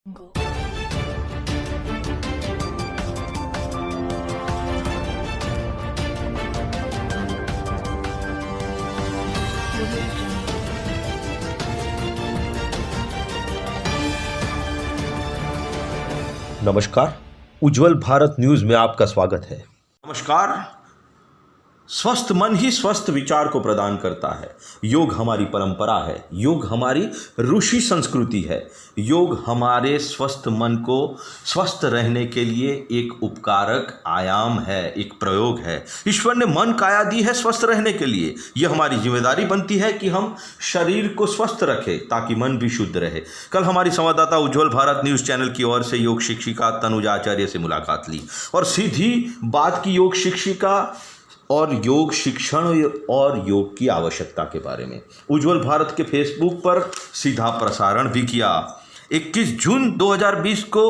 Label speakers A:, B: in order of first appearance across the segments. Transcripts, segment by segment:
A: नमस्कार, उज्जवल भारत न्यूज में आपका स्वागत है। नमस्कार। स्वस्थ मन ही स्वस्थ विचार को प्रदान करता है। योग हमारी परंपरा है, योग हमारी ऋषि संस्कृति है। योग हमारे स्वस्थ मन को स्वस्थ रहने के लिए एक उपकारक आयाम है, एक प्रयोग है। ईश्वर ने मन काया दी है स्वस्थ रहने के लिए। यह हमारी जिम्मेदारी बनती है कि हम शरीर को स्वस्थ रखें ताकि मन भी शुद्ध रहे। कल हमारी संवाददाता उज्जवल भारत न्यूज चैनल की ओर से योग शिक्षिका तनुजा आचार्य से मुलाकात ली और सीधी बात की योग शिक्षिका और योग शिक्षण और योग की आवश्यकता के बारे में। उज्जवल भारत के फेसबुक पर सीधा प्रसारण भी किया। 21 जून 2020 को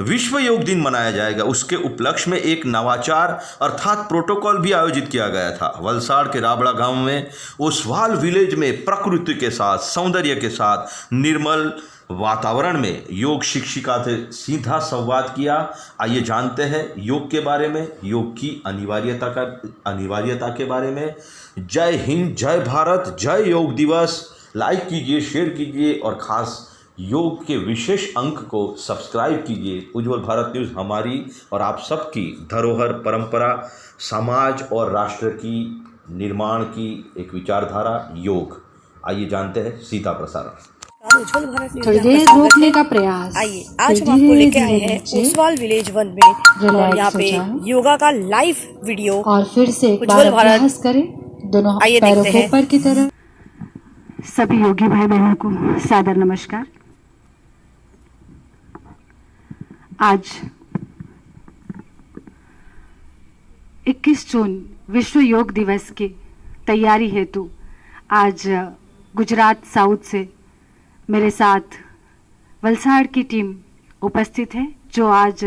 A: विश्व योग दिन मनाया जाएगा। उसके उपलक्ष्य में एक नवाचार अर्थात प्रोटोकॉल भी आयोजित किया गया था। वलसाड़ के राबड़ा गांव में ओसवाल विलेज में प्रकृति के साथ, सौंदर्य के साथ, निर्मल वातावरण में योग शिक्षिका से सीधा संवाद किया। आइए जानते हैं योग के बारे में, योग की अनिवार्यता के बारे में। जय हिंद, जय भारत, जय योग दिवस। लाइक कीजिए, शेयर कीजिए और ख़ास योग के विशेष अंक को सब्सक्राइब कीजिए। उज्जवल भारत न्यूज़ हमारी और आप सबकी धरोहर, परंपरा, समाज और राष्ट्र की निर्माण की एक विचारधारा योग। आइए जानते हैं सीधा प्रसारण।
B: उज्जवल भारत न्यूज़
C: थोड़ी
B: में
C: देर
B: आपका स्वागत
C: रोकने
B: है।
C: का प्रयास।
B: आइए आज हम आपको लेके आए हैं ओसवाल विलेज 1 में और यहाँ पे योगा का लाइव वीडियो
C: और फिर से एक बार
B: उज्जवल भारत
C: अभ्यास करें, दोनों
B: आइए
C: पैरों
B: देखते
C: को
B: हैं।
C: ऊपर की तरफ। सभी योगी भाई बहनों को सादर नमस्कार। आज 21 जून विश्व योग दिवस की तैयारी हेतु आज गुजरात साउथ से मेरे साथ वलसाड़ की टीम उपस्थित है, जो आज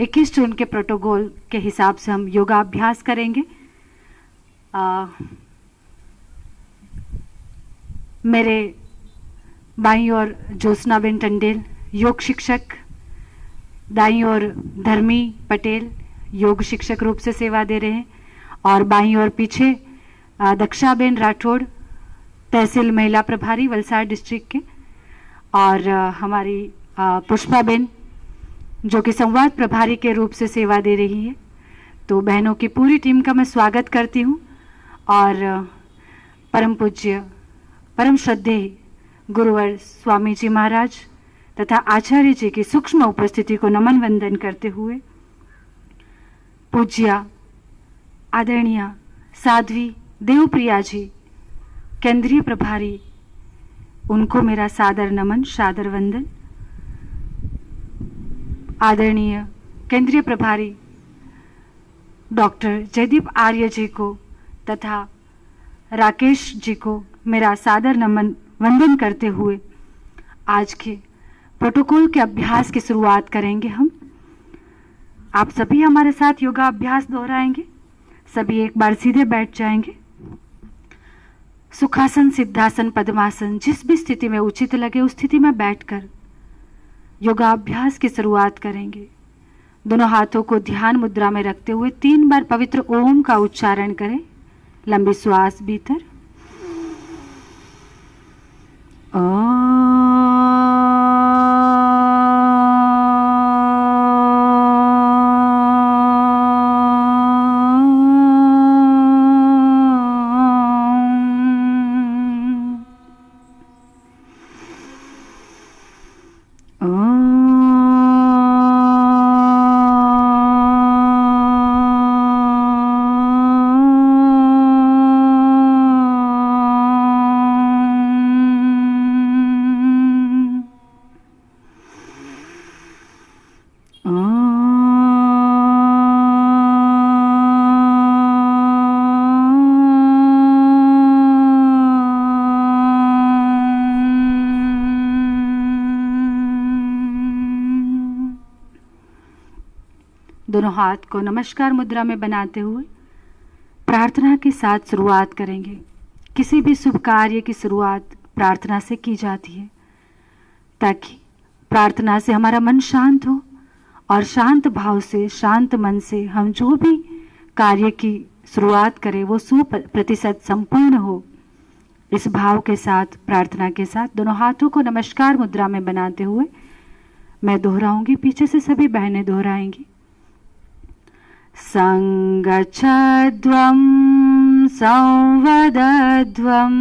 C: 21 जून के प्रोटोकॉल के हिसाब से हम योगाभ्यास करेंगे। मेरे बाईं ओर ज्योत्सनाबेन टंडेल योग शिक्षक, दाईं ओर धर्मी पटेल योग शिक्षक रूप से सेवा दे रहे हैं और बाईं ओर पीछे दक्षाबेन राठौड़ तहसील महिला प्रभारी वलसाड़ डिस्ट्रिक्ट के और हमारी पुष्पाबेन जो कि संवाद प्रभारी के रूप से सेवा दे रही है। तो बहनों की पूरी टीम का मैं स्वागत करती हूँ और परम पूज्य परम श्रद्धेय गुरुवर स्वामी जी महाराज तथा आचार्य जी की सूक्ष्म उपस्थिति को नमन वंदन करते हुए पूज्य आदरणीय साध्वी देवप्रिया जी केंद्रीय प्रभारी, उनको मेरा सादर नमन, सादर वंदन। आदरणीय केंद्रीय प्रभारी डॉक्टर जयदीप आर्य जी को तथा राकेश जी को मेरा सादर नमन वंदन करते हुए आज के प्रोटोकॉल के अभ्यास की शुरुआत करेंगे। हम आप सभी हमारे साथ योगा अभ्यास दोहराएंगे। सभी एक बार सीधे बैठ जाएंगे। सुखासन, सिद्धासन, पद्मासन, जिस भी स्थिति में उचित लगे उस स्थिति में बैठकर योगाभ्यास की शुरुआत करेंगे। दोनों हाथों को ध्यान मुद्रा में रखते हुए 3 बार पवित्र ओम का उच्चारण करें। लंबी श्वास भीतर। दोनों हाथ को नमस्कार मुद्रा में बनाते हुए प्रार्थना के साथ शुरुआत करेंगे। किसी भी शुभ कार्य की शुरुआत प्रार्थना से की जाती है ताकि प्रार्थना से हमारा मन शांत हो और शांत भाव से, शांत मन से हम जो भी कार्य की शुरुआत करें वो 100% संपूर्ण हो। इस भाव के साथ, प्रार्थना के साथ दोनों हाथों को नमस्कार मुद्रा में बनाते हुए मैं दोहराऊंगी, पीछे से सभी बहनें दोहराएंगी। संगच्छध्वं संवदध्वं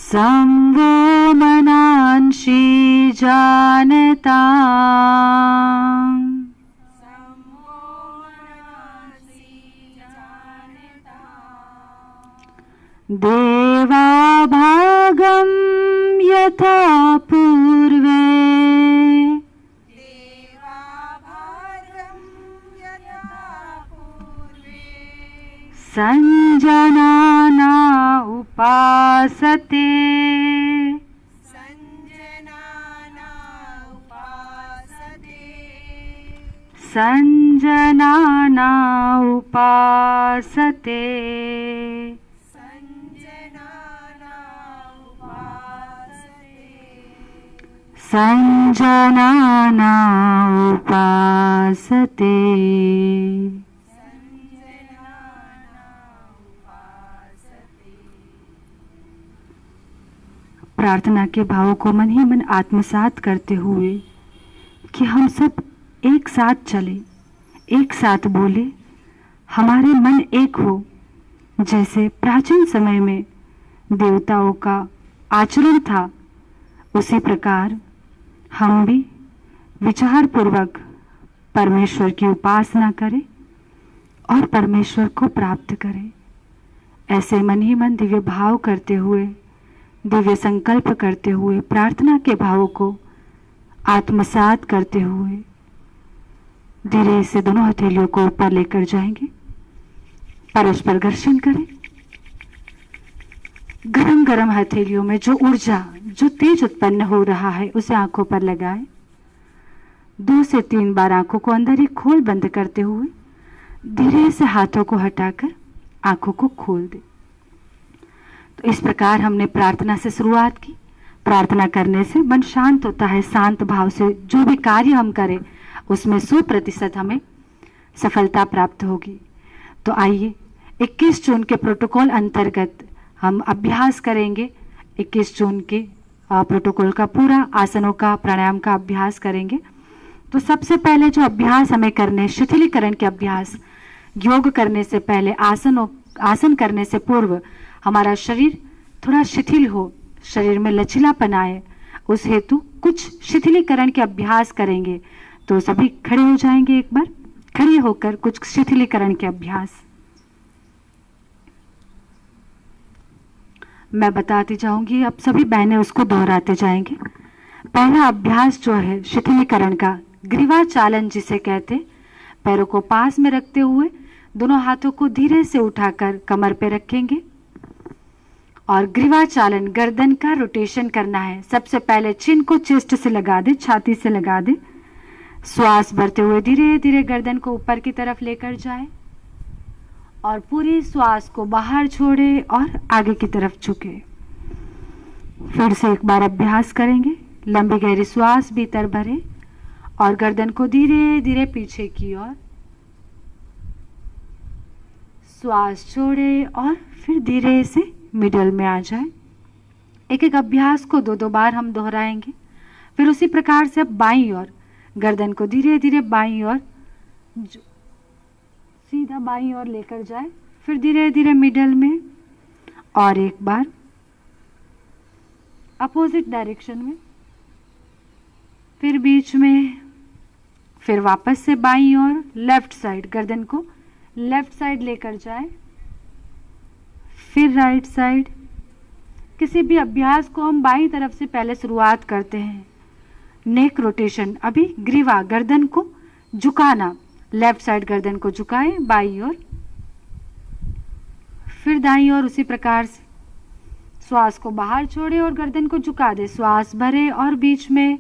C: संवो मनांसि जानताम् देवा भागं यथा पूर्वे संजनाना उपासते संजनाना उपासते संजनाना उपासते। प्रार्थना के भावों को मन ही मन आत्मसात करते हुए कि हम सब एक साथ चले, एक साथ बोले, हमारे मन एक हो। जैसे प्राचीन समय में देवताओं का आचरण था, उसी प्रकार हम भी विचार पूर्वक परमेश्वर की उपासना करें और परमेश्वर को प्राप्त करें। ऐसे मन ही मन दिव्य भाव करते हुए, दिव्य संकल्प करते हुए, प्रार्थना के भावों को आत्मसात करते हुए धीरे से दोनों हथेलियों को ऊपर लेकर जाएंगे। परस्पर घर्षण करें। गरम गरम हथेलियों में जो ऊर्जा, जो तेज उत्पन्न हो रहा है उसे आंखों पर लगाएं। 2 से 3 बार आंखों को अंदर ही खोल बंद करते हुए धीरे से हाथों को हटाकर आंखों को खोल दें। तो इस प्रकार हमने प्रार्थना से शुरुआत की। प्रार्थना करने से मन शांत होता है। शांत भाव से जो भी कार्य हम करें उसमें 100% हमें सफलता प्राप्त होगी। तो आइए 21 जून के प्रोटोकॉल अंतर्गत हम अभ्यास करेंगे। 21 जून के प्रोटोकॉल का पूरा आसनों का, प्राणायाम का अभ्यास करेंगे। तो सबसे पहले जो अभ्यास हमें करने, शिथिलीकरण के अभ्यास, योग करने से पहले, आसन करने से पूर्व हमारा शरीर थोड़ा शिथिल हो, शरीर में लचीलापन आए, उस हेतु कुछ शिथिलीकरण के अभ्यास करेंगे। तो सभी खड़े हो जाएंगे, एक बार खड़े होकर कुछ शिथिलीकरण के अभ्यास मैं बताती जाऊंगी, अब सभी बहनें उसको दोहराते जाएंगे। पहला अभ्यास जो है शिथिलीकरण का, ग्रीवा चालन जिसे कहते, पैरों को पास में रखते हुए दोनों हाथों को धीरे से उठाकर कमर पे रखेंगे और ग्रीवा चालन, गर्दन का रोटेशन करना है। सबसे पहले चिन को चेस्ट से लगा दे, छाती से लगा दे। श्वास भरते हुए धीरे धीरे गर्दन को ऊपर की तरफ लेकर जाए और पूरी श्वास को बाहर छोड़े और आगे की तरफ झुके। फिर से एक बार अभ्यास करेंगे। लंबी गहरी श्वास भीतर भरे और गर्दन को धीरे धीरे पीछे की ओर श्वास छोड़े और फिर धीरे से मिडल में आ जाए। एक एक अभ्यास को 2-2 बार हम दोहराएंगे। फिर उसी प्रकार से अब बाईं ओर गर्दन को धीरे धीरे बाईं ओर, सीधा बाईं ओर लेकर जाए, फिर धीरे धीरे मिडल में और एक बार अपोजिट डायरेक्शन में, फिर बीच में, फिर वापस से बाईं ओर, लेफ्ट साइड, गर्दन को लेफ्ट साइड लेकर जाए, फिर राइट साइड। किसी भी अभ्यास को हम बाईं तरफ से पहले शुरुआत करते हैं। नेक रोटेशन, अभी ग्रीवा, गर्दन को झुकाना, लेफ्ट साइड गर्दन को झुकाए बाईं ओर, फिर दाईं ओर उसी प्रकार से श्वास को बाहर छोड़े और गर्दन को झुका दे, श्वास भरे और बीच में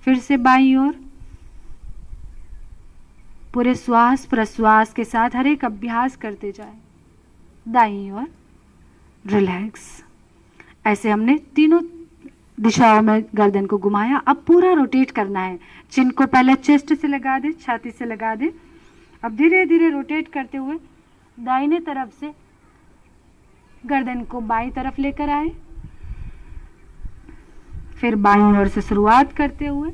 C: फिर से बाईं ओर। पूरे श्वास प्रश्वास के साथ हर एक अभ्यास करते जाए। दाईं ओर, रिलैक्स। ऐसे हमने तीनों दिशाओं में गर्दन को घुमाया। अब पूरा रोटेट करना है। चिन को पहले चेस्ट से लगा दे, छाती से लगा दे। अब धीरे धीरे रोटेट करते हुए दाहिने तरफ से गर्दन को बाईं तरफ लेकर आए, फिर बाईं ओर से शुरुआत करते हुए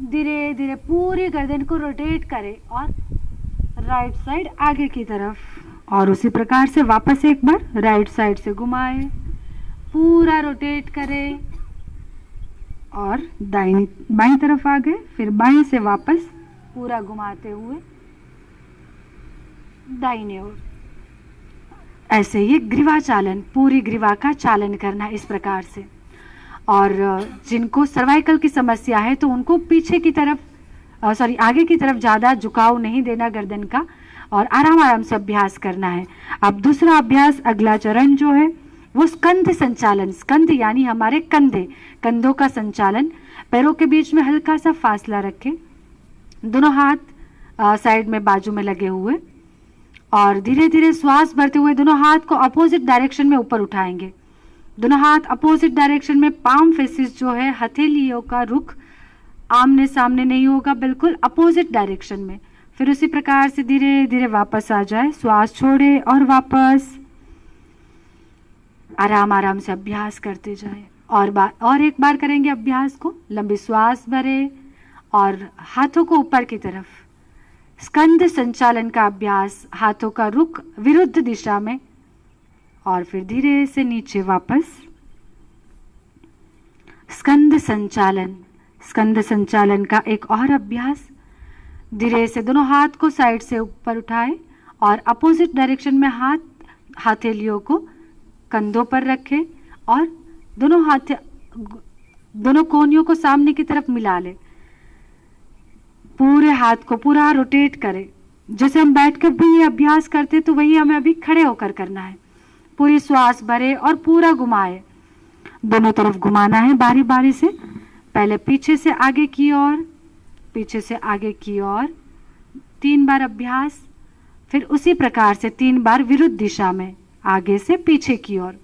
C: धीरे धीरे पूरी गर्दन को रोटेट करें और राइट साइड आगे की तरफ, और उसी प्रकार से वापस एक बार राइट साइड से घुमाए, पूरा रोटेट करें और दाहिनी बाईं तरफ आ गए, फिर बाईं से वापस पूरा घुमाते हुए दाहिने ओर। ऐसे ही ग्रीवा चालन, पूरी ग्रीवा का चालन करना इस प्रकार से। और जिनको सर्वाइकल की समस्या है तो उनको पीछे की तरफ आगे की तरफ ज़्यादा झुकाव नहीं देना गर्दन का, और आराम आराम से अभ्यास करना है। अब दूसरा अभ्यास, अगला चरण जो है वो स्कंध संचालन। स्कंध यानी हमारे कंधे, कंधों का संचालन। पैरों के बीच में हल्का सा फासला रखें, दोनों हाथ साइड में बाजू में लगे हुए, और धीरे धीरे श्वास भरते हुए दोनों हाथ को अपोजिट डायरेक्शन में ऊपर उठाएंगे। दोनों हाथ अपोजिट डायरेक्शन में, पाम फेसिस जो है हथेलियों का रुख आमने सामने नहीं होगा, बिल्कुल अपोजिट डायरेक्शन में। फिर उसी प्रकार से धीरे धीरे वापस आ जाए, श्वास छोड़े और वापस आराम आराम से अभ्यास करते जाए। और एक बार करेंगे अभ्यास को। लंबी श्वास भरे और हाथों को ऊपर की तरफ, स्कंध संचालन का अभ्यास, हाथों का रुख विरुद्ध दिशा में, और फिर धीरे से नीचे वापस। स्कंध संचालन। स्कंध संचालन का एक और अभ्यास, धीरे से दोनों हाथ को साइड से ऊपर उठाए और अपोजिट डायरेक्शन में हथेलियों को कंधों पर रखें और दोनों कोहनियों को सामने की तरफ मिला ले। पूरे हाथ को पूरा रोटेट करें। जैसे हम बैठकर भी ये अभ्यास करते तो वही हमें अभी खड़े होकर करना है। पूरी श्वास भरे और पूरा घुमाए, दोनों तरफ घुमाना है बारी बारी से। पहले पीछे से आगे की ओर, पीछे से आगे की ओर 3 बार अभ्यास, फिर उसी प्रकार से 3 बार विरुद्ध दिशा में, आगे से पीछे की ओर।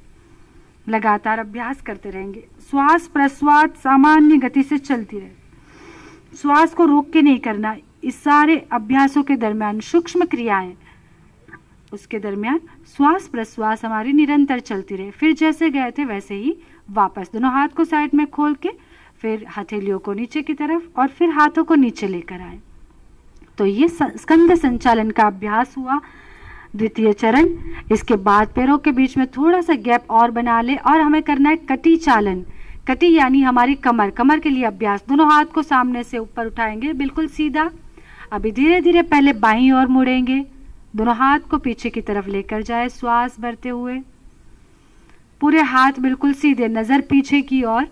C: लगातार अभ्यास करते रहेंगे। श्वास प्रश्वास सामान्य गति से चलती रहे, श्वास को रोक के नहीं करना। इस सारे अभ्यासों के दरमियान सूक्ष्म क्रियाएं, उसके दरमियान श्वास प्रश्वास हमारी निरंतर चलती रहे। फिर जैसे गए थे वैसे ही वापस, दोनों हाथ को साइड में खोल के, फिर हथेलियों को नीचे की तरफ और फिर हाथों को नीचे लेकर आए। तो ये स्कंध संचालन का अभ्यास हुआ, द्वितीय चरण। इसके बाद पैरों के बीच में थोड़ा सा गैप और बना ले और हमें करना है कटी चालन। कटी यानी हमारी कमर, कमर के लिए अभ्यास। दोनों हाथ को सामने से ऊपर उठाएंगे, बिल्कुल सीधा। अभी धीरे धीरे पहले बाईं ओर मुड़ेंगे, दोनों हाथ को पीछे की तरफ लेकर जाए, श्वास भरते हुए। पूरे हाथ बिल्कुल सीधे, नजर पीछे की ओर,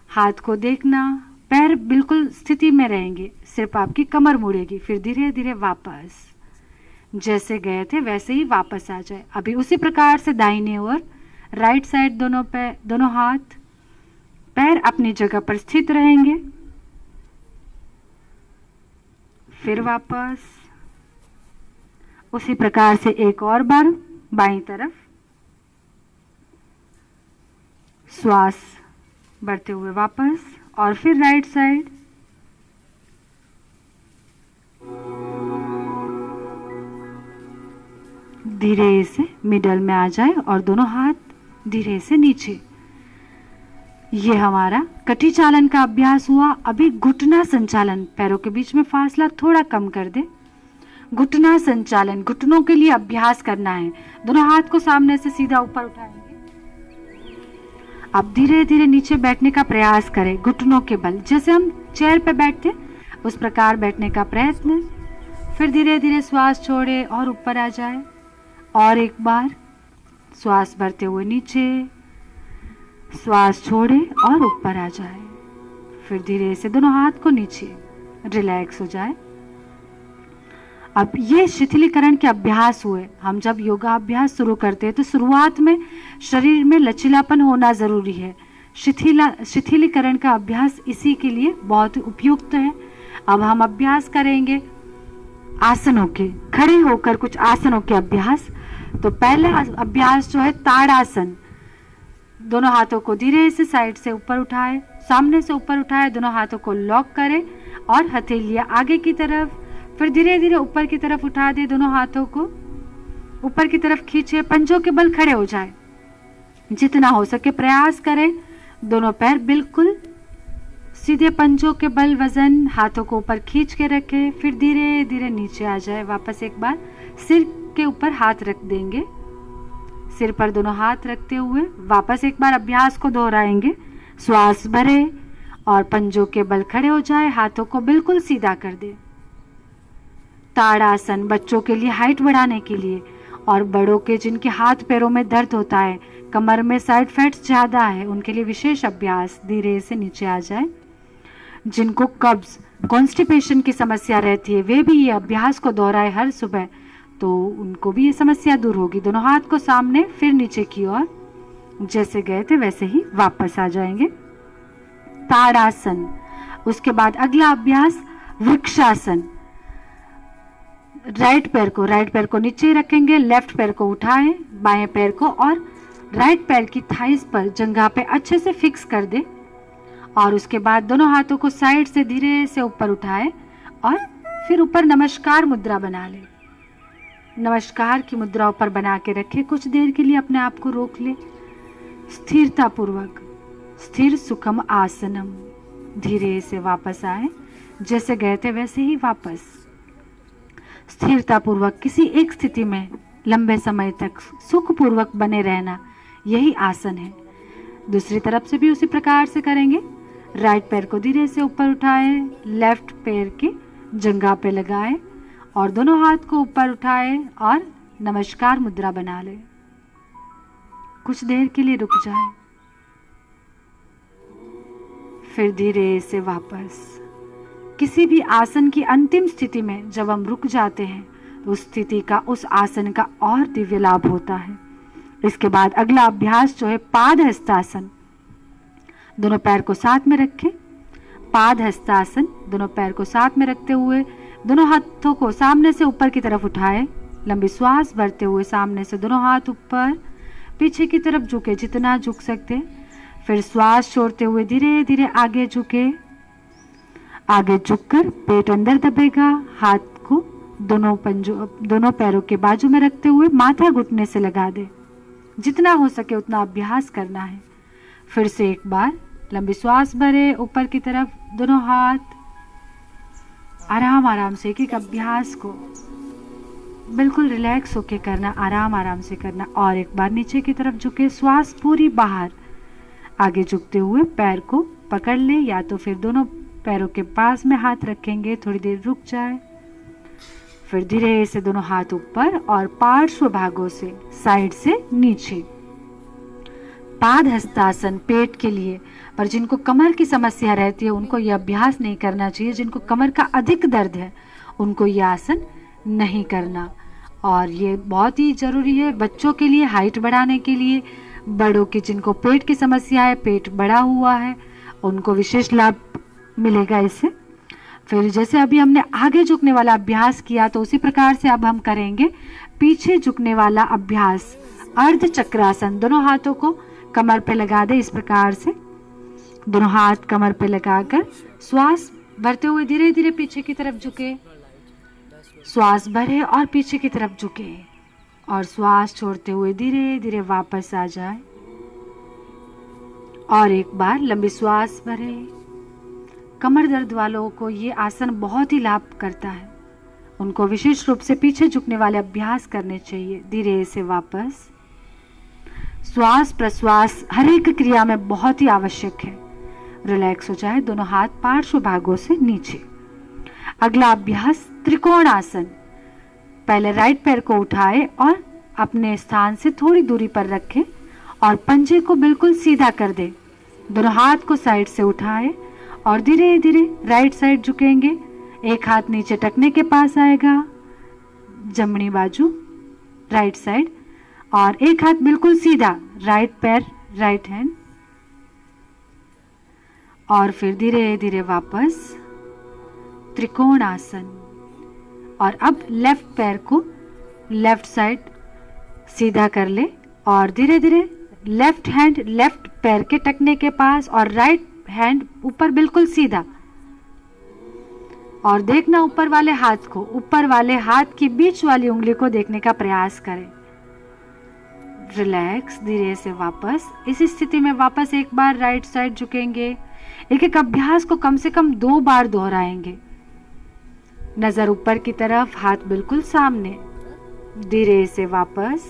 C: हाथ को देखना, पैर बिल्कुल स्थिति में रहेंगे, सिर्फ आपकी कमर मुड़ेगी। फिर धीरे धीरे वापस, जैसे गए थे वैसे ही वापस आ जाए। अभी उसी प्रकार से दाहिने ओर, राइट साइड, दोनों हाथ, पैर अपनी जगह पर स्थित रहेंगे। फिर वापस उसी प्रकार से एक और बार बाईं तरफ, श्वास बढ़ते हुए वापस, और फिर राइट साइड। धीरे से मिडल में आ जाए और दोनों हाथ धीरे से नीचे। ये हमारा कटी चालन का अभ्यास हुआ। अभी घुटना संचालन, पैरों के बीच में फासला थोड़ा कम कर दे। घुटना संचालन, घुटनों के लिए अभ्यास करना है। दोनों हाथ को सामने से सीधा ऊपर उठाएंगे। अब धीरे धीरे नीचे बैठने का प्रयास करें, घुटनों के बल, जैसे हम चेयर पे बैठते उस प्रकार बैठने का प्रयत्न। फिर धीरे धीरे श्वास छोड़े और ऊपर आ जाए। और एक बार श्वास भरते हुए नीचे, श्वास छोड़े और ऊपर आ जाए। फिर धीरे से दोनों हाथ को नीचे, रिलैक्स हो जाए। अब ये शिथिलीकरण के अभ्यास हुए। हम जब योगा अभ्यास शुरू करते हैं तो शुरुआत में शरीर में लचीलापन होना जरूरी है। शिथिलीकरण का अभ्यास इसी के लिए बहुत उपयुक्त है। अब हम अभ्यास करेंगे आसनों के, खड़े होकर कुछ आसनों के अभ्यास। तो पहला अभ्यास जो है ताड़ासन, दोनों हाथों को धीरे से साइड से ऊपर उठाए, सामने से ऊपर उठाए, दोनों हाथों को लॉक करें और हथेलियां आगे की तरफ, फिर धीरे धीरे ऊपर की तरफ उठा दे, दोनों हाथों को ऊपर की तरफ खींचे, पंजों के बल खड़े हो जाए, जितना हो सके प्रयास करें, दोनों पैर बिल्कुल सीधे, पंजों के बल वजन, हाथों को ऊपर खींच के रखें, फिर धीरे धीरे नीचे आ जाए। वापस एक बार सिर के ऊपर हाथ रख देंगे, सिर पर दोनों हाथ रखते हुए वापस एक बार अभ्यास को दोहराएंगे। श्वास भरे और पंजों के बल खड़े हो जाए, हाथों को बिल्कुल सीधा कर दे। ताड़ासन बच्चों के लिए हाइट बढ़ाने के लिए, और बड़ों के जिनके हाथ पैरों में दर्द होता है, कमर में साइड फैट्स ज़्यादा है, उनके लिए विशेष अभ्यास। धीरे से नीचे आ जाए। जिनको कब्ज, कॉन्स्टिपेशन की समस्या रहती है, वे भी ये अभ्यास को दोहराए हर सुबह, तो उनको भी ये समस्या दूर होगी। दोनों हाथ को सामने, फिर नीचे की ओर, जैसे गए थे वैसे ही वापस आ जाएंगे। ताड़ासन। उसके बाद अगला अभ्यास वृक्षासन। राइट पैर को नीचे रखेंगे, लेफ्ट पैर को उठाएं, बाएं पैर को और राइट पैर की थाइस पर जंघा पे अच्छे से फिक्स कर दे, और उसके बाद दोनों हाथों को साइड से धीरे से ऊपर उठाए और फिर ऊपर नमस्कार मुद्रा बना ले। नमस्कार की मुद्रा ऊपर बना के रखे, कुछ देर के लिए अपने आप को रोक ले, स्थिरता पूर्वक। स्थिर सुखम आसनम। धीरे से वापस आए, जैसे गए थे वैसे ही वापस। स्थिरता पूर्वक किसी एक स्थिति में लंबे समय तक सुखपूर्वक बने रहना, यही आसन है। दूसरी तरफ से भी उसी प्रकार से करेंगे। राइट पैर को धीरे से ऊपर उठाए, लेफ्ट पैर के जंघा पे लगाए और दोनों हाथ को ऊपर उठाए और नमस्कार मुद्रा बना ले। कुछ देर के लिए रुक जाए, फिर धीरे से वापस। किसी भी आसन की अंतिम स्थिति में जब हम रुक जाते हैं, तो उस स्थिति का, उस आसन का और दिव्य लाभ होता है। इसके बाद अगला अभ्यास जो है पाद हस्तासन। दोनों पैर को साथ में रखें। पाद हस्तासन, दोनों पैर को साथ में रखते हुए दोनों हाथों को सामने से ऊपर की तरफ उठाए, लंबी श्वास भरते हुए सामने से दोनों हाथ ऊपर, पीछे की तरफ झुके जितना झुक सकते, फिर श्वास छोड़ते हुए धीरे धीरे आगे झुके। आगे झुककर पेट अंदर दबेगा, हाथ को दोनों पैरों के बाजू में रखते हुए माथा घुटने से लगा दे। जितना हो सके उतना अभ्यास करना है। फिर से एक बार लंबी श्वास भरे, ऊपर की तरफ दोनों हाथ, आराम आराम से एक एक अभ्यास को बिल्कुल रिलैक्स होके करना, आराम आराम से करना। और एक बार नीचे की तरफ झुके, श्वास पूरी बाहर। आगे झुकते हुए पैर को पकड़ ले, या तो फिर दोनों पैरों के पास में हाथ रखेंगे, थोड़ी देर रुक जाए, फिर धीरे से दोनों हाथ ऊपर और पार्श्व भागों से साइड से नीचे। पाद हस्तासन पेट के लिए, पर जिनको कमर की समस्या रहती है उनको यह अभ्यास नहीं करना चाहिए। जिनको कमर का अधिक दर्द है उनको यह आसन नहीं करना, और ये बहुत ही जरूरी है बच्चों के लिए, हाइट बढ़ाने के लिए। बड़ों की जिनको पेट की समस्या है, पेट बड़ा हुआ है, उनको विशेष लाभ मिलेगा इससे। फिर जैसे अभी हमने आगे झुकने वाला अभ्यास किया, तो उसी प्रकार से अब हम करेंगे पीछे झुकने वाला अभ्यास, अर्ध चक्रासन। दोनों हाथों को कमर पे लगा दे, इस प्रकार से दोनों हाथ कमर पे लगाकर श्वास भरते हुए धीरे धीरे पीछे की तरफ झुके। श्वास भरे और पीछे की तरफ झुके, और श्वास छोड़ते हुए धीरे धीरे वापस आ जाए। और एक बार लंबी श्वास भरे। कमर दर्द वालों को ये आसन बहुत ही लाभ करता है, उनको विशेष रूप से पीछे झुकने वाले अभ्यास करने चाहिए। धीरे से वापस। श्वास प्रश्वास हर एक क्रिया में बहुत ही आवश्यक है। रिलैक्स हो जाए, दोनों हाथ पार्श्व भागों से नीचे। अगला अभ्यास त्रिकोण आसन। पहले राइट पैर को उठाए और अपने स्थान से थोड़ी दूरी पर रखें और पंजे को बिल्कुल सीधा कर दे। दोनों हाथ को साइड से उठाए और धीरे धीरे राइट साइड झुकेंगे। एक हाथ नीचे टखने के पास आएगा, जमनी बाजू राइट साइड, और एक हाथ बिल्कुल सीधा, राइट पैर राइट हैंड, और फिर धीरे धीरे वापस त्रिकोण आसन। और अब लेफ्ट पैर को लेफ्ट साइड सीधा कर ले और धीरे धीरे लेफ्ट हैंड लेफ्ट पैर के टखने के पास और राइट हैंड ऊपर बिल्कुल सीधा, और देखना ऊपर वाले हाथ को, ऊपर वाले हाथ की बीच वाली उंगली को देखने का प्रयास करें। रिलैक्स, धीरे से वापस इस स्थिति में वापस एक बार राइट साइड झुकेंगे। एक एक अभ्यास को कम से कम 2 बार दोहराएंगे। नजर ऊपर की तरफ, हाथ बिल्कुल सामने, धीरे से वापस,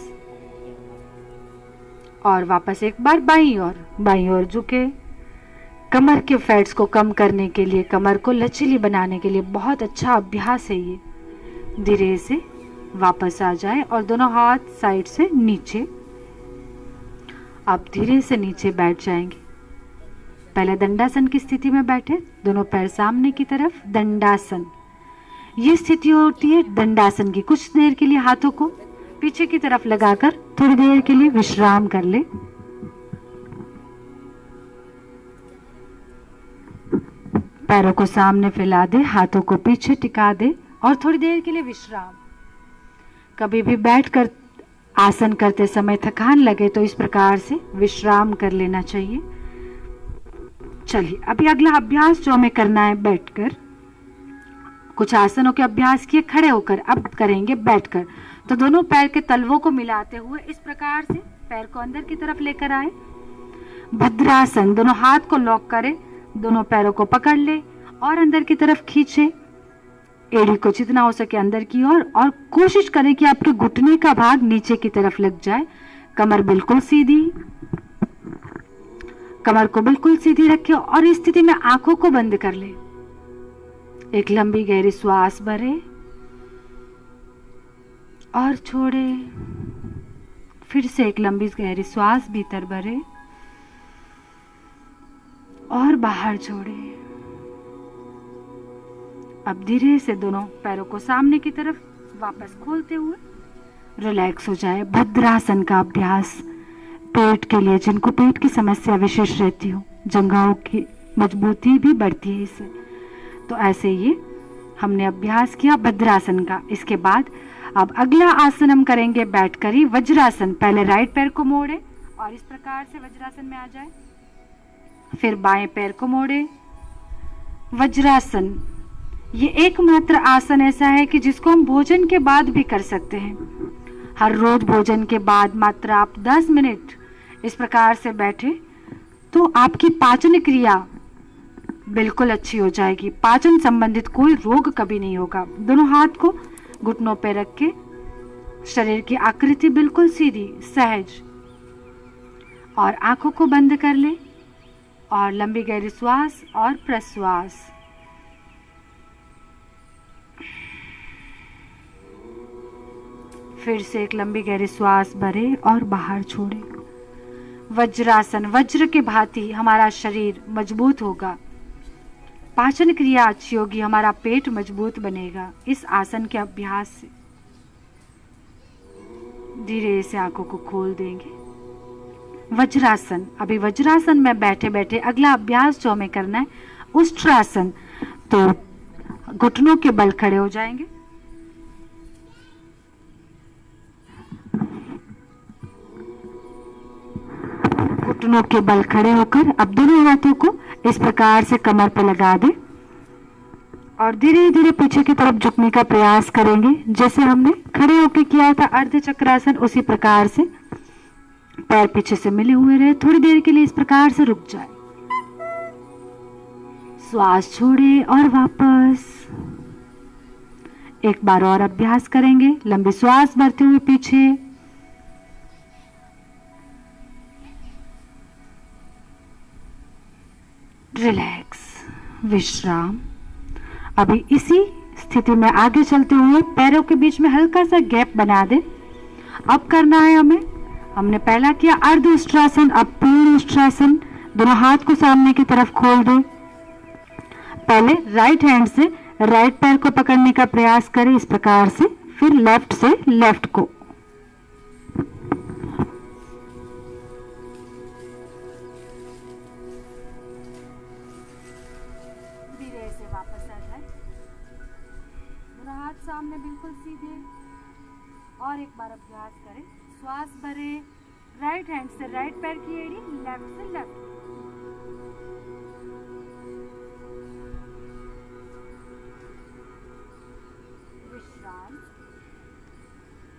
C: और वापस एक बार बाईं ओर झुके। कमर के फैट्स को कम करने के लिए, कमर को लचीली बनाने के लिए बहुत अच्छा अभ्यास है ये। धीरे से वापस आ जाए और दोनों हाथ साइड से नीचे। आप धीरे से नीचे बैठ जाएंगे। पहले दंडासन की स्थिति में बैठे, दोनों पैर सामने की तरफ, दंडासन। ये स्थिति होती है दंडासन की। कुछ देर के लिए हाथों को पीछे की तरफ लगाकर थोड़ी देर के लिए विश्राम कर ले। पैरों को सामने फैला दे, हाथों को पीछे टिका दे और थोड़ी देर के लिए विश्राम। कभी भी बैठकर आसन करते समय थकान लगे तो इस प्रकार से विश्राम कर लेना चाहिए। चलिए, अभी अगला अभ्यास जो हमें करना है बैठकर। कुछ आसनों के अभ्यास किए खड़े होकर, अब करेंगे बैठकर। तो दोनों पैर के तलवों को मिलाते हुए इस प्रकार से पैर को अंदर की तरफ लेकर आए। भद्रासन, दोनों हाथ को लॉक करें, दोनों पैरों को पकड़ ले और अंदर की तरफ खींचे। एड़ी को जितना हो सके अंदर की ओर, और कोशिश करें कि आपके घुटने का भाग नीचे की तरफ लग जाए। कमर बिल्कुल सीधी, कमर को बिल्कुल सीधी रखें और इस स्थिति में आंखों को बंद कर ले। एक लंबी गहरी श्वास भरे और छोड़े। फिर से एक लंबी गहरी श्वास भीतर भरे और बाहर छोड़े। अब धीरे से दोनों पैरों को सामने की तरफ वापस खोलते हुए रिलैक्स हो जाए। भद्रासन का अभ्यास पेट के लिए, जिनको पेट की समस्या विशेष रहती हो, जंघाओं की मजबूती भी बढ़ती है इससे। तो ऐसे ये हमने अभ्यास किया भद्रासन का। इसके बाद अब अगला आसन हम करेंगे बैठकर ही, वज्रासन। पहले राइट पैर को मोड़े और इस प्रकार से वज्रासन में आ जाए। फिर बाएं पैर को मोड़े, वज्रासन। ये एकमात्र आसन ऐसा है कि जिसको हम भोजन के बाद भी कर सकते हैं। हर रोज भोजन के बाद मात्र आप 10 मिनट इस प्रकार से बैठे तो आपकी पाचन क्रिया बिल्कुल अच्छी हो जाएगी। पाचन संबंधित कोई रोग कभी नहीं होगा। दोनों हाथ को घुटनों पे रख के, शरीर की आकृति बिल्कुल सीधी सहज, और आंखों को बंद कर ले और लंबी गहरी श्वास और प्रश्वास। फिर से एक लंबी गहरी श्वास भरे और बाहर छोड़े। वज्रासन, वज्र के भांति हमारा शरीर मजबूत होगा, पाचन क्रिया अच्छी होगी, हमारा पेट मजबूत बनेगा इस आसन के अभ्यास से। धीरे से आंखों को खोल देंगे। वज्रासन। अभी वज्रासन में बैठे बैठे अगला अभ्यास जो हमें करना है उष्ट्रासन। तो घुटनों के बल खड़े हो जाएंगे, घुटनों के बल खड़े होकर अब दोनों हाथों को इस प्रकार से कमर पर लगा दे और धीरे धीरे पीछे की तरफ झुकने का प्रयास करेंगे। जैसे हमने खड़े होकर किया था अर्ध चक्रासन, उसी प्रकार से पैर पीछे से मिले हुए रहे। थोड़ी देर के लिए इस प्रकार से रुक जाए, श्वास छोड़े और वापस एक बार और अभ्यास करेंगे। लंबी श्वास भरते हुए पीछे, रिलैक्स, विश्राम। अभी इसी स्थिति में आगे चलते हुए पैरों के बीच में हल्का सा गैप बना दे। अब करना है हमने पहला किया अर्ध उष्ट्रासन, अब पूर्ण उष्ट्रासन। दोनों हाथ को सामने की तरफ खोल दे। पहले राइट हैंड से राइट पैर को पकड़ने का प्रयास करें इस प्रकार से, फिर लेफ्ट से लेफ्ट को। धीरे से वापस आ जाए, दोनों हाथ सामने बिल्कुल सीधे, और एक बार अभ्यास करें श्वास भरे, राइट हैंड से राइट पैर की एड़ी, लेफ्ट से लेफ्ट। विश्राम।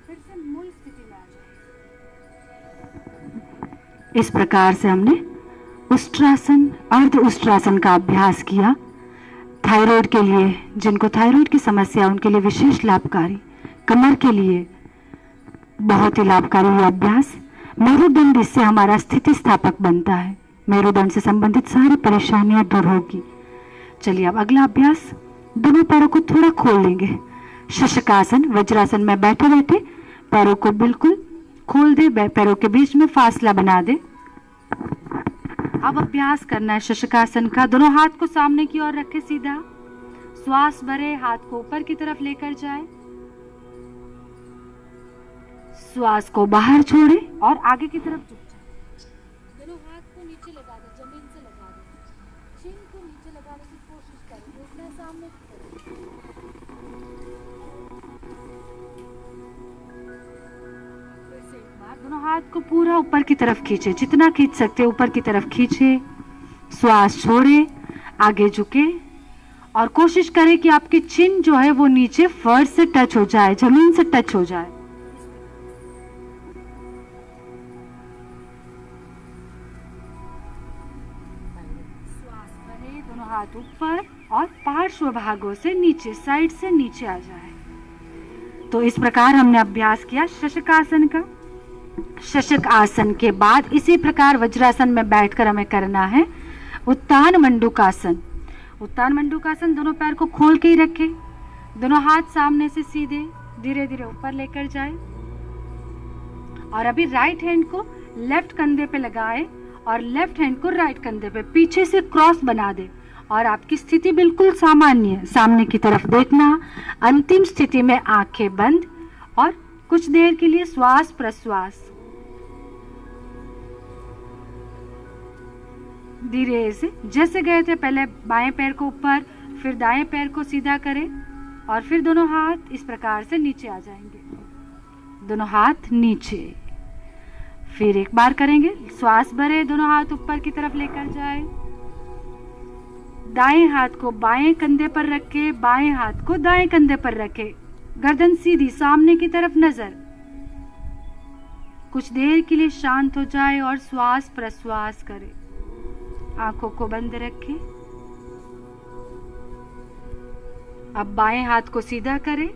C: फिर से मूल स्थिति में आ जाए। इस प्रकार से हमने उष्ट्रासन, अर्ध उष्ट्रासन का अभ्यास किया। थायराइड के लिए, जिनको थायराइड की समस्या है उनके लिए विशेष लाभकारी, कमर के लिए बहुत ही लाभकारी यह अभ्यास। मेरुदंड, इससे हमारा स्थिति स्थापक बनता है, मेरुदंड से संबंधित सारी परेशानियां दूर होगी। चलिए अब अगला अभ्यास, दोनों पैरों को थोड़ा खोल लेंगे। शशकासन, वज्रासन में बैठे बैठे पैरों को बिल्कुल खोल दे, पैरों के बीच में फासला बना दे। अब अभ्यास करना है शशकासन का। दोनों हाथ को सामने की ओर रखें सीधा, श्वास भरे, हाथ को ऊपर की तरफ लेकर जाए, श्वास को बाहर छोड़े और आगे की तरफ झुक जाए। दोनों हाथ को नीचे लगा दे, जमीन से लगा दे, चिन को नीचे लगाने की कोशिश करें, देखना सामने की तरफ। फिर से एक बार दोनों हाथ को पूरा ऊपर की तरफ खींचे, जितना खींच सकते ऊपर की तरफ खींचे, श्वास छोड़े, आगे झुके और कोशिश करें कि आपकी चिन जो है वो नीचे फर्श से टच हो जाए, जमीन से टच हो जाए। श्वास भरे, दोनों हाथ ऊपर और पार्श्व भागों से नीचे, साइड से नीचे आ जाए। तो इस प्रकार हमने अभ्यास किया शशकासन का। शशक आसन के बाद इसी प्रकार वज्रासन में बैठकर हमें करना है उत्तान मंडूकासन। उत्तान मंडूकासन, दोनों पैर को खोल के ही रखें, दोनों हाथ सामने से सीधे धीरे धीरे ऊपर लेकर जाए और अभी राइट हैंड को लेफ्ट कंधे पे लगाए और लेफ्ट हैंड को राइट कंधे पे पीछे से क्रॉस बना दे और आपकी स्थिति बिल्कुल सामान्य है, सामने की तरफ देखना। अंतिम स्थिति में आंखें बंद और कुछ देर के लिए श्वास प्रश्वास धीरे से, जैसे गए थे पहले बाएं पैर को ऊपर, फिर दाएं पैर को सीधा करें और फिर दोनों हाथ इस प्रकार से नीचे आ जाएंगे, दोनों हाथ नीचे। फिर एक बार करेंगे, श्वास भरे, दोनों हाथ ऊपर की तरफ लेकर जाए, दाएं हाथ को बाएं कंधे पर रखे, बाएं हाथ को दाएं कंधे पर रखे, गर्दन सीधी, सामने की तरफ नजर। कुछ देर के लिए शांत हो जाए और श्वास प्रश्वास करें, आंखों को बंद रखें। अब बाएं हाथ को सीधा करें,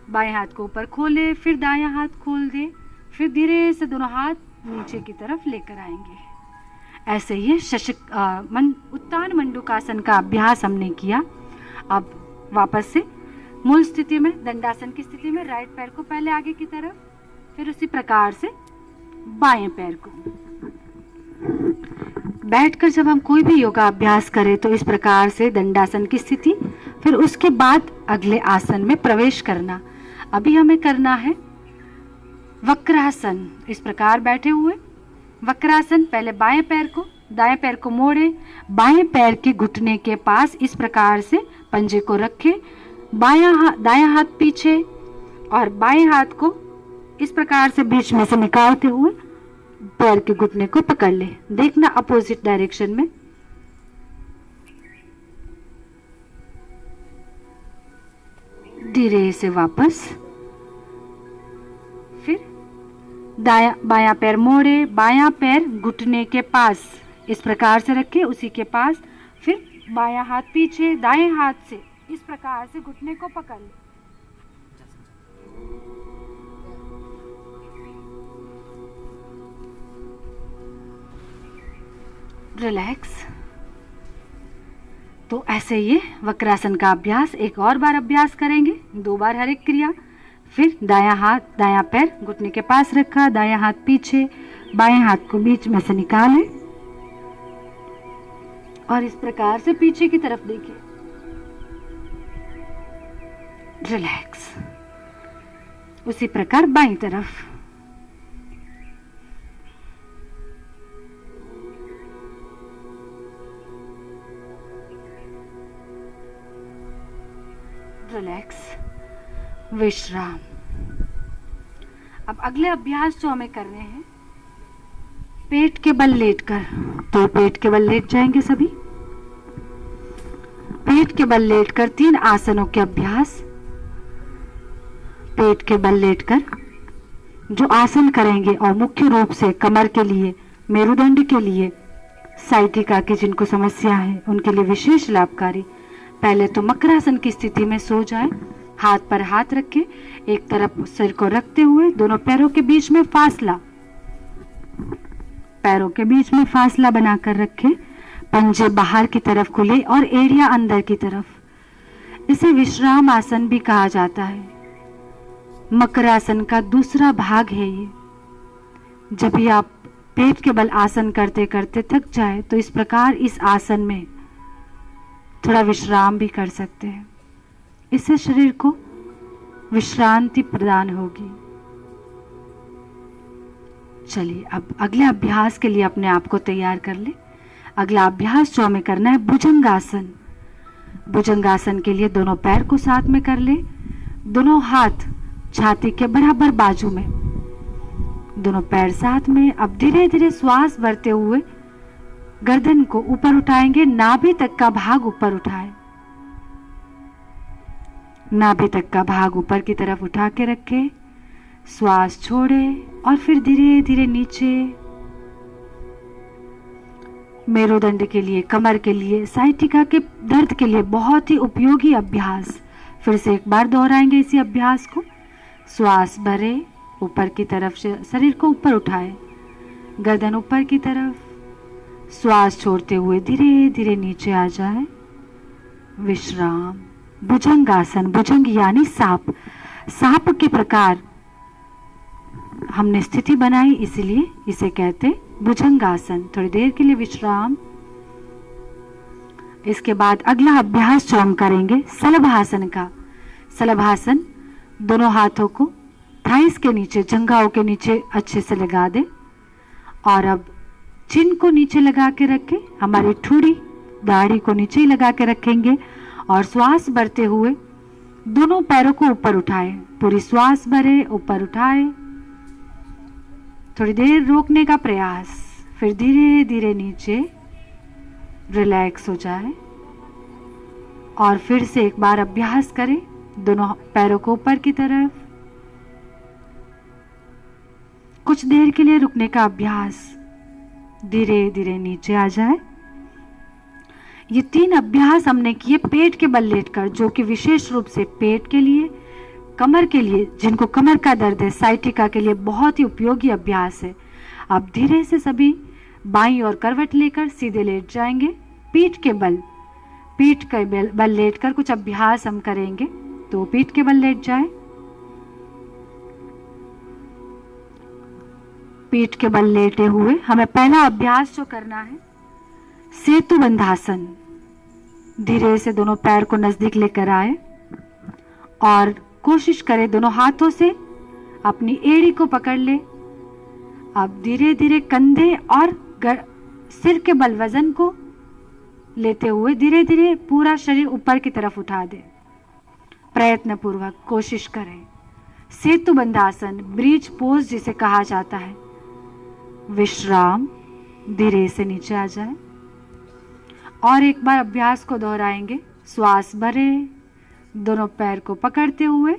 C: बाएं हाथ को ऊपर खोले, फिर दायां हाथ खोल दे, फिर धीरे से दोनों हाथ नीचे की तरफ लेकर आएंगे। ऐसे ही उत्तान मंडूकासन का अभ्यास हमने किया। अब वापस से मूल स्थिति में, दंडासन की स्थिति में, राइट पैर को पहले आगे की तरफ, फिर उसी प्रकार से बाएं पैर को। बैठकर जब हम कोई भी योगा अभ्यास करें तो इस प्रकार से दंडासन की स्थिति, फिर उसके बाद अगले आसन में प्रवेश करना। अभी हमें करना है वक्रासन। इस प्रकार बैठे हुए वक्रासन, पहले बाएं पैर को, दाएं पैर को मोड़े, बाएं पैर के घुटने के पास इस प्रकार से पंजे को रखें, दायां हाथ पीछे और बाएं हाथ को इस प्रकार से बीच में से निकालते हुए पैर के घुटने को पकड़ ले, देखना अपोजिट डायरेक्शन में। धीरे से वापस, फिर बायां पैर मोड़े, बायां पैर घुटने के पास इस प्रकार से रखे, उसी के पास, फिर बायां हाथ पीछे, दाएं हाथ से इस प्रकार से घुटने को पकड़ ले। रिलैक्स। तो ऐसे ये वक्रासन का अभ्यास एक और बार अभ्यास करेंगे, 2 बार हर एक क्रिया। फिर दायां हाथ, दायां पैर घुटने के पास रखा, दायां हाथ पीछे, बाएं हाथ को बीच में से निकाले और इस प्रकार से पीछे की तरफ देखिए। रिलैक्स। उसी प्रकार बाईं तरफ। रिलैक्स, विश्राम। अब अगले अभ्यास जो हमें करने हैं, पेट के बल लेटकर, तो पेट के बल लेट जाएंगे सभी। पेट के बल लेटकर 3 आसनों के अभ्यास। पेट के बल लेटकर जो आसन करेंगे और मुख्य रूप से कमर के लिए, मेरुदंड के लिए, साइटिका की जिनको समस्या है उनके लिए विशेष लाभकारी। पहले तो मकरासन की स्थिति में सो जाए, हाथ पर हाथ रखे, एक तरफ सिर को रखते हुए दोनों पैरों के बीच में फासला, पैरों के बीच में फासला बनाकर रखे, पंजे बाहर की तरफ खुले और एड़ियां अंदर की तरफ। इसे विश्राम आसन भी कहा जाता है। मकरासन का दूसरा भाग है ये। जब भी आप पेट के बल आसन करते करते थक जाए तो इस प्रकार इस आसन में थोड़ा विश्राम भी कर सकते हैं। इससे शरीर को विश्रांति प्रदान होगी। चलिए अब अगले अभ्यास के लिए अपने आप को तैयार कर ले। अगला अभ्यास जो हमें करना है भुजंगासन। भुजंगासन के लिए दोनों पैर को साथ में कर ले, दोनों हाथ छाती के बराबर बाजू में, दोनों पैर साथ में। अब धीरे धीरे श्वास भरते हुए गर्दन को ऊपर उठाएंगे, नाभि तक का भाग ऊपर उठाए, नाभि तक का भाग ऊपर की तरफ उठा के रखे, श्वास छोड़े और फिर धीरे धीरे नीचे। मेरुदंड के लिए, कमर के लिए, साइटिका के दर्द के लिए बहुत ही उपयोगी अभ्यास। फिर से एक बार दोहराएंगे इसी अभ्यास को। श्वास भरे, ऊपर की तरफ से शरीर को ऊपर उठाए, गर्दन ऊपर की तरफ, श्वास छोड़ते हुए धीरे धीरे नीचे आ जाए। विश्राम। भुजंगासन, भुजंग यानी सांप, सांप के प्रकार हमने स्थिति बनाई, इसलिए इसे कहते भुजंगासन। थोड़ी देर के लिए विश्राम। इसके बाद अगला अभ्यास जो हम करेंगे शलभासन का। शलभासन, दोनों हाथों को थाइस के नीचे, जंघाओं के नीचे अच्छे से लगा दे और अब चिन को नीचे लगा के रखें, हमारी ठुड़ी दाढ़ी को नीचे ही लगा के रखेंगे और श्वास भरते हुए दोनों पैरों को ऊपर उठाए, पूरी श्वास भरे, ऊपर उठाए, थोड़ी देर रोकने का प्रयास, फिर धीरे धीरे नीचे रिलैक्स हो जाए और फिर से एक बार अभ्यास करें, दोनों पैरों को ऊपर की तरफ, कुछ देर के लिए रुकने का अभ्यास, धीरे धीरे नीचे आ जाए। ये 3 अभ्यास हमने किए पेट के बल लेटकर, जो कि विशेष रूप से पेट के लिए, कमर के लिए, जिनको कमर का दर्द है, साइटिका के लिए बहुत ही उपयोगी अभ्यास है। अब धीरे से सभी बाईं ओर करवट लेकर सीधे लेट जाएंगे। पीठ के बल, पीठ के बल लेटकर कुछ अभ्यास हम करेंगे। तो पीठ के बल लेट जाए, पीठ के बल लेटे हुए हमें पहला अभ्यास जो करना है सेतु बंधासन। धीरे से दोनों पैर को नजदीक लेकर आए और कोशिश करें दोनों हाथों से अपनी एड़ी को पकड़ ले। अब धीरे धीरे कंधे और सिर के बल वजन को लेते हुए धीरे धीरे पूरा शरीर ऊपर की तरफ उठा दे। प्रयत्न पूर्वक कोशिश करें। सेतु बंधासन, ब्रिज पोज जिसे कहा जाता है। विश्राम, धीरे से नीचे आ जाए और एक बार अभ्यास को दोहराएंगे। श्वास भरे, दोनों पैर को पकड़ते हुए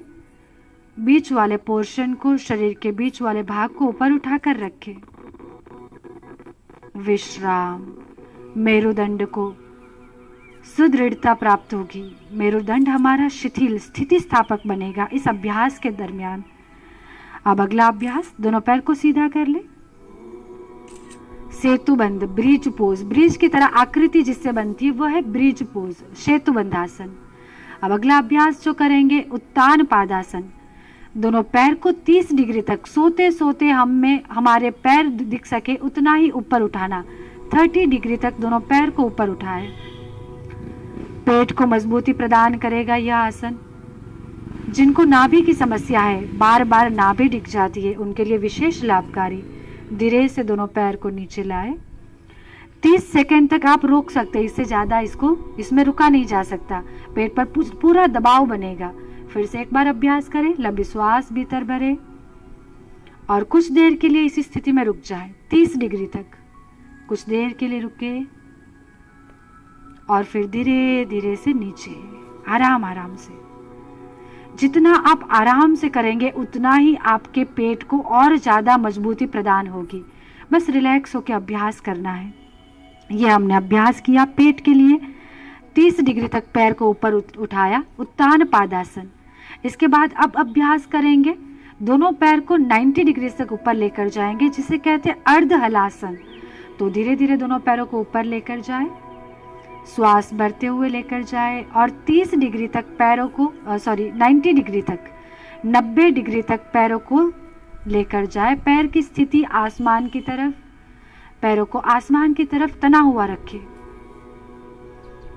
C: बीच वाले पोर्शन को, शरीर के बीच वाले भाग को ऊपर उठाकर रखें। विश्राम। मेरुदंड को सुदृढ़ता प्राप्त होगी, मेरुदंड हमारा शिथिल स्थिति स्थापक बनेगा इस अभ्यास के दरमियान। अब अगला अभ्यास, दोनों पैर को सीधा कर ले। सेतुबंध, ब्रिज पोज, ब्रिज की तरह आकृति जिससे बनती है वो है ब्रिज पोज, सेतुबंधासन। अब अगला अभ्यास जो करेंगे उत्तान पादासन। दोनों पैर को 30 डिग्री तक सोते सोते हमारे पैर दिख सके उतना ही ऊपर उठाना। 30 डिग्री तक दोनों पैर को ऊपर उठाए। पेट को मजबूती प्रदान करेगा यह आसन। जिनको नाभि की समस्या है, बार बार नाभि दिख जाती है, उनके लिए विशेष लाभकारी। धीरे से दोनों पैर को नीचे लाए। 30 सेकंड तक आप रोक सकते हैं, इससे ज़्यादा इसमें रुका नहीं जा सकता। पेट पर पूरा दबाव बनेगा। फिर से एक बार अभ्यास करें। लंबी श्वास भीतर भरे और कुछ देर के लिए इसी स्थिति में रुक जाए, 30 डिग्री तक कुछ देर के लिए रुके और फिर धीरे धीरे से नीचे, आराम आराम से। जितना आप आराम से करेंगे उतना ही आपके पेट को और ज़्यादा मजबूती प्रदान होगी। बस रिलैक्स होकर अभ्यास करना है। ये हमने अभ्यास किया पेट के लिए। 30 डिग्री तक पैर को ऊपर उठाया, उत्तान पादासन। इसके बाद अब अभ्यास करेंगे, दोनों पैर को 90 डिग्री तक ऊपर लेकर जाएंगे, जिसे कहते हैं अर्ध हलासन। तो धीरे धीरे दोनों पैरों को ऊपर लेकर जाए, श्वास भरते हुए लेकर जाए और 30 डिग्री तक पैरों को 90 डिग्री तक 90 डिग्री तक पैरों को लेकर जाए। पैर की स्थिति आसमान की तरफ, पैरों को आसमान की तरफ तना हुआ रखें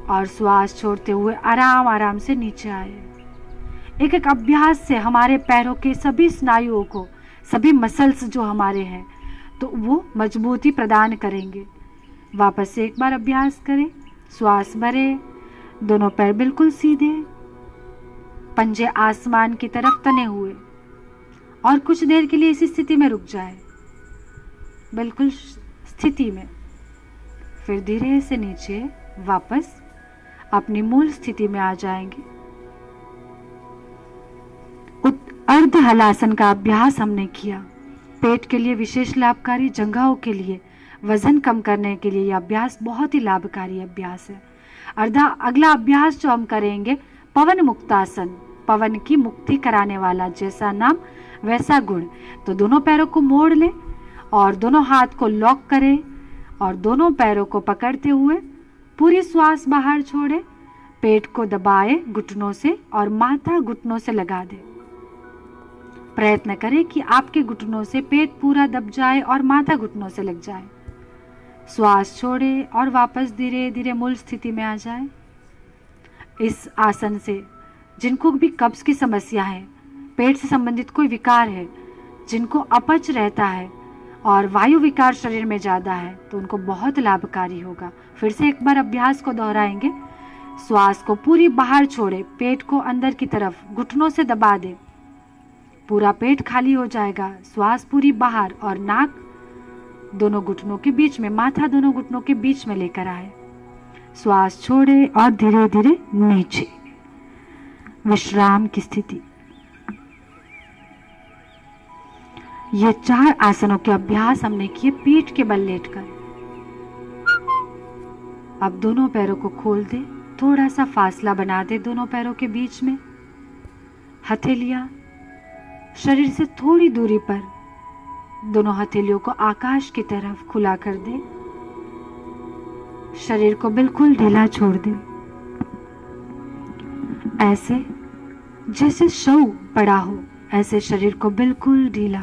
C: और श्वास छोड़ते हुए आराम आराम से नीचे आए। एक एक अभ्यास से हमारे पैरों के सभी स्नायुओं को, सभी मसल्स जो हमारे हैं, तो वो मजबूती प्रदान करेंगे। वापस से एक बार अभ्यास करें, श्वास भरे, दोनों पैर बिल्कुल सीधे, पंजे आसमान की तरफ तने हुए और कुछ देर के लिए इसी स्थिति में रुक जाए, बिल्कुल स्थिति में। फिर धीरे से नीचे वापस अपनी मूल स्थिति में आ जाएंगे। अर्ध हलासन का अभ्यास हमने किया। पेट के लिए विशेष लाभकारी, जंघाओं के लिए, वजन कम करने के लिए यह अभ्यास बहुत ही लाभकारी अभ्यास है। अगला अभ्यास जो हम करेंगे, पवन मुक्तासन। पवन की मुक्ति कराने वाला, जैसा नाम वैसा गुण। तो दोनों पैरों को मोड़ लें और दोनों हाथ को लॉक करें और दोनों पैरों को पकड़ते हुए पूरी श्वास बाहर छोड़े, पेट को दबाए घुटनों से और माथा घुटनों से लगा दे। प्रयत्न करें कि आपके घुटनों से पेट पूरा दब जाए और माथा घुटनों से लग जाए। श्वास छोड़े और वापस धीरे धीरे मूल स्थिति में आ जाए। इस आसन से जिनको भी कब्ज की समस्या है, पेट से संबंधित कोई विकार है, जिनको अपच रहता है और वायु विकार शरीर में ज़्यादा है, तो उनको बहुत लाभकारी होगा। फिर से एक बार अभ्यास को दोहराएंगे। श्वास को पूरी बाहर छोड़े, पेट को अंदर की तरफ घुटनों से दबा दे, पूरा पेट खाली हो जाएगा। श्वास पूरी बाहर और नाक दोनों घुटनों के बीच में, माथा दोनों घुटनों के बीच में लेकर आए। श्वास छोड़े और धीरे धीरे नीचे, विश्राम की स्थिति। ये 4 आसनों के अभ्यास हमने किए पीठ के बल लेटकर। अब दोनों पैरों को खोल दे, थोड़ा सा फासला बना दे दोनों पैरों के बीच में। हथेलियां शरीर से थोड़ी दूरी पर, दोनों हथेलियों को आकाश की तरफ खुला कर दे। शरीर को बिल्कुल ढीला छोड़ दे, ऐसे जैसे शव पड़ा हो, ऐसे शरीर को बिल्कुल ढीला।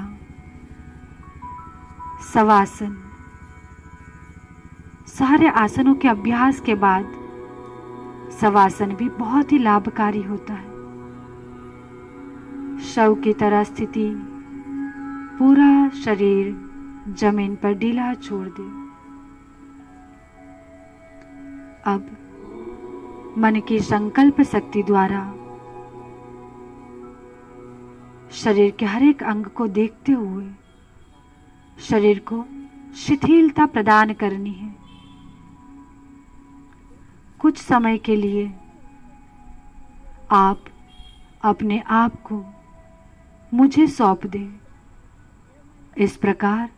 C: शवासन। सारे आसनों के अभ्यास के बाद शवासन भी बहुत ही लाभकारी होता है। शव की तरह स्थिति, पूरा शरीर जमीन पर ढीला छोड़ दे। अब मन की संकल्प शक्ति द्वारा शरीर के हर एक अंग को देखते हुए शरीर को शिथिलता प्रदान करनी है। कुछ समय के लिए आप अपने आप को मुझे सौंप दें, इस प्रकार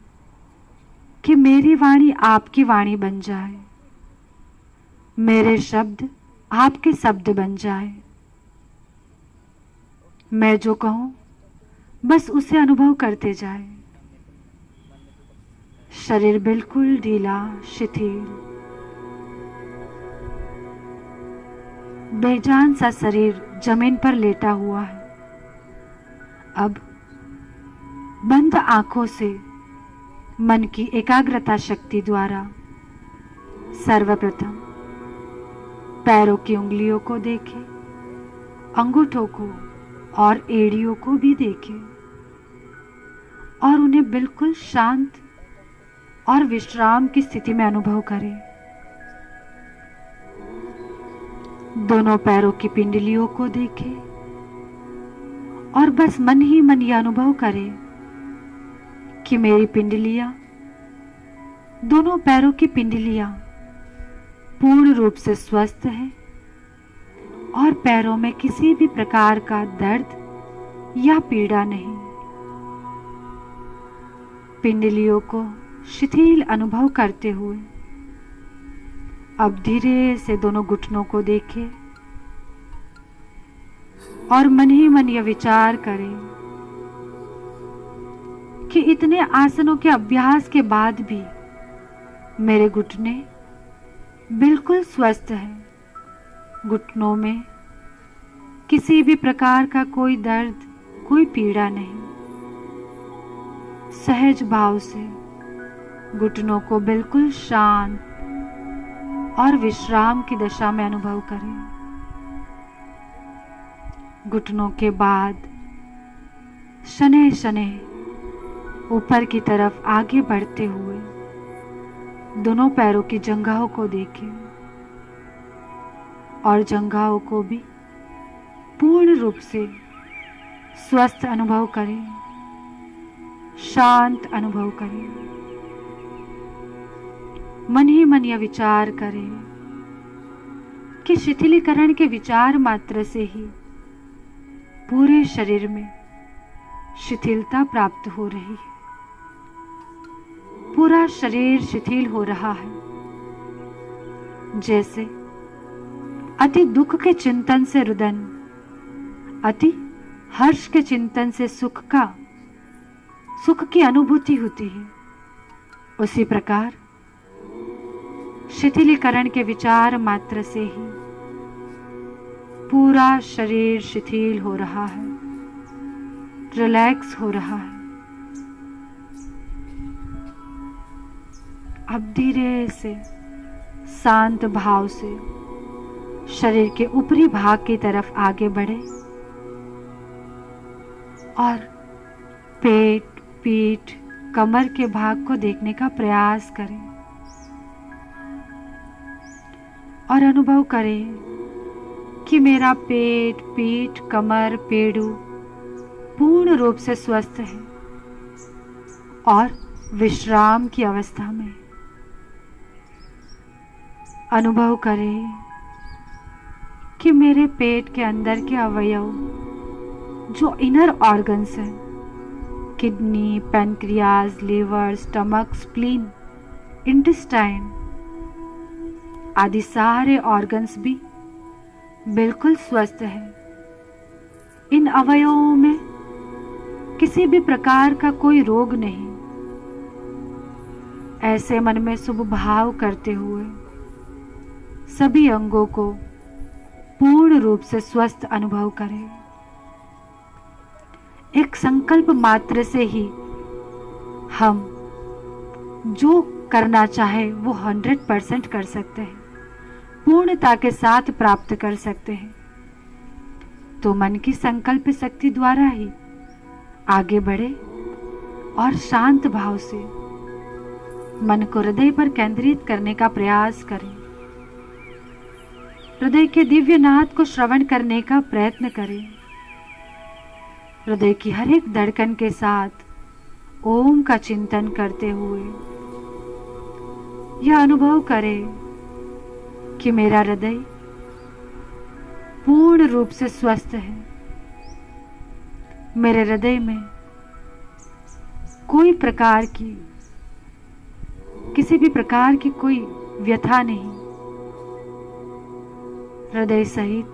C: कि मेरी वाणी आपकी वाणी बन जाए, मेरे शब्द आपके शब्द बन जाए। मैं जो कहूं बस उसे अनुभव करते जाए। शरीर बिल्कुल ढीला, शिथिल, बेजान सा शरीर जमीन पर लेटा हुआ है। अब बंद आंखों से मन की एकाग्रता शक्ति द्वारा सर्वप्रथम पैरों की उंगलियों को देखें, अंगूठों को और एड़ियों को भी देखें और उन्हें बिल्कुल शांत और विश्राम की स्थिति में अनुभव करें। दोनों पैरों की पिंडलियों को देखें और बस मन ही मन यह अनुभव करें कि मेरी पिंडलियां, दोनों पैरों की पिंडलियां पूर्ण रूप से स्वस्थ है और पैरों में किसी भी प्रकार का दर्द या पीड़ा नहीं। पिंडलियों को शिथिल अनुभव करते हुए अब धीरे से दोनों घुटनों को देखें और मन ही मन यह विचार करें कि इतने आसनों के अभ्यास के बाद भी मेरे घुटने बिल्कुल स्वस्थ हैं। घुटनों में किसी भी प्रकार का कोई दर्द, कोई पीड़ा नहीं। सहज भाव से घुटनों को बिल्कुल शांत और विश्राम की दशा में अनुभव करें। घुटनों के बाद शनैः शनैः ऊपर की तरफ आगे बढ़ते हुए दोनों पैरों की जंघाओं को देखें और जंघाओं को भी पूर्ण रूप से स्वस्थ अनुभव करें, शांत अनुभव करें। मन ही मन यह विचार करें कि शिथिलीकरण के विचार मात्र से ही पूरे शरीर में शिथिलता प्राप्त हो रही है। पूरा शरीर शिथिल हो रहा है, जैसे अति दुख के चिंतन से रुदन, अति हर्ष के चिंतन से सुख की अनुभूति होती है। उसी प्रकार शिथिलीकरण के विचार मात्र से ही पूरा शरीर शिथिल हो रहा है, रिलैक्स हो रहा है। अब धीरे से शांत भाव से शरीर के ऊपरी भाग की तरफ आगे बढ़े और पेट, पीठ, कमर के भाग को देखने का प्रयास करें और अनुभव करें कि मेरा पेट, पीठ, कमर, पेड़ू पूर्ण रूप से स्वस्थ है और विश्राम की अवस्था में। अनुभव करें कि मेरे पेट के अंदर के अवयव, जो इनर ऑर्गन्स हैं, kidney, pancreas, liver, stomach, spleen, intestine आदि सारे ऑर्गन्स भी बिल्कुल स्वस्थ हैं। इन अवयवों में किसी भी प्रकार का कोई रोग नहीं। ऐसे मन में शुभ भाव करते हुए सभी अंगों को पूर्ण रूप से स्वस्थ अनुभव करें। एक संकल्प मात्र से ही हम जो करना चाहे वो 100% कर सकते हैं, पूर्णता के साथ प्राप्त कर सकते हैं। तो मन की संकल्प शक्ति द्वारा ही आगे बढ़े और शांत भाव से मन को हृदय पर केंद्रित करने का प्रयास करें। हृदय के दिव्य नाद को श्रवण करने का प्रयत्न करें। हृदय की हर एक धड़कन के साथ ओम का चिंतन करते हुए यह अनुभव करें कि मेरा हृदय पूर्ण रूप से स्वस्थ है। मेरे हृदय में कोई प्रकार की, किसी भी प्रकार की कोई व्यथा नहीं। हृदय सहित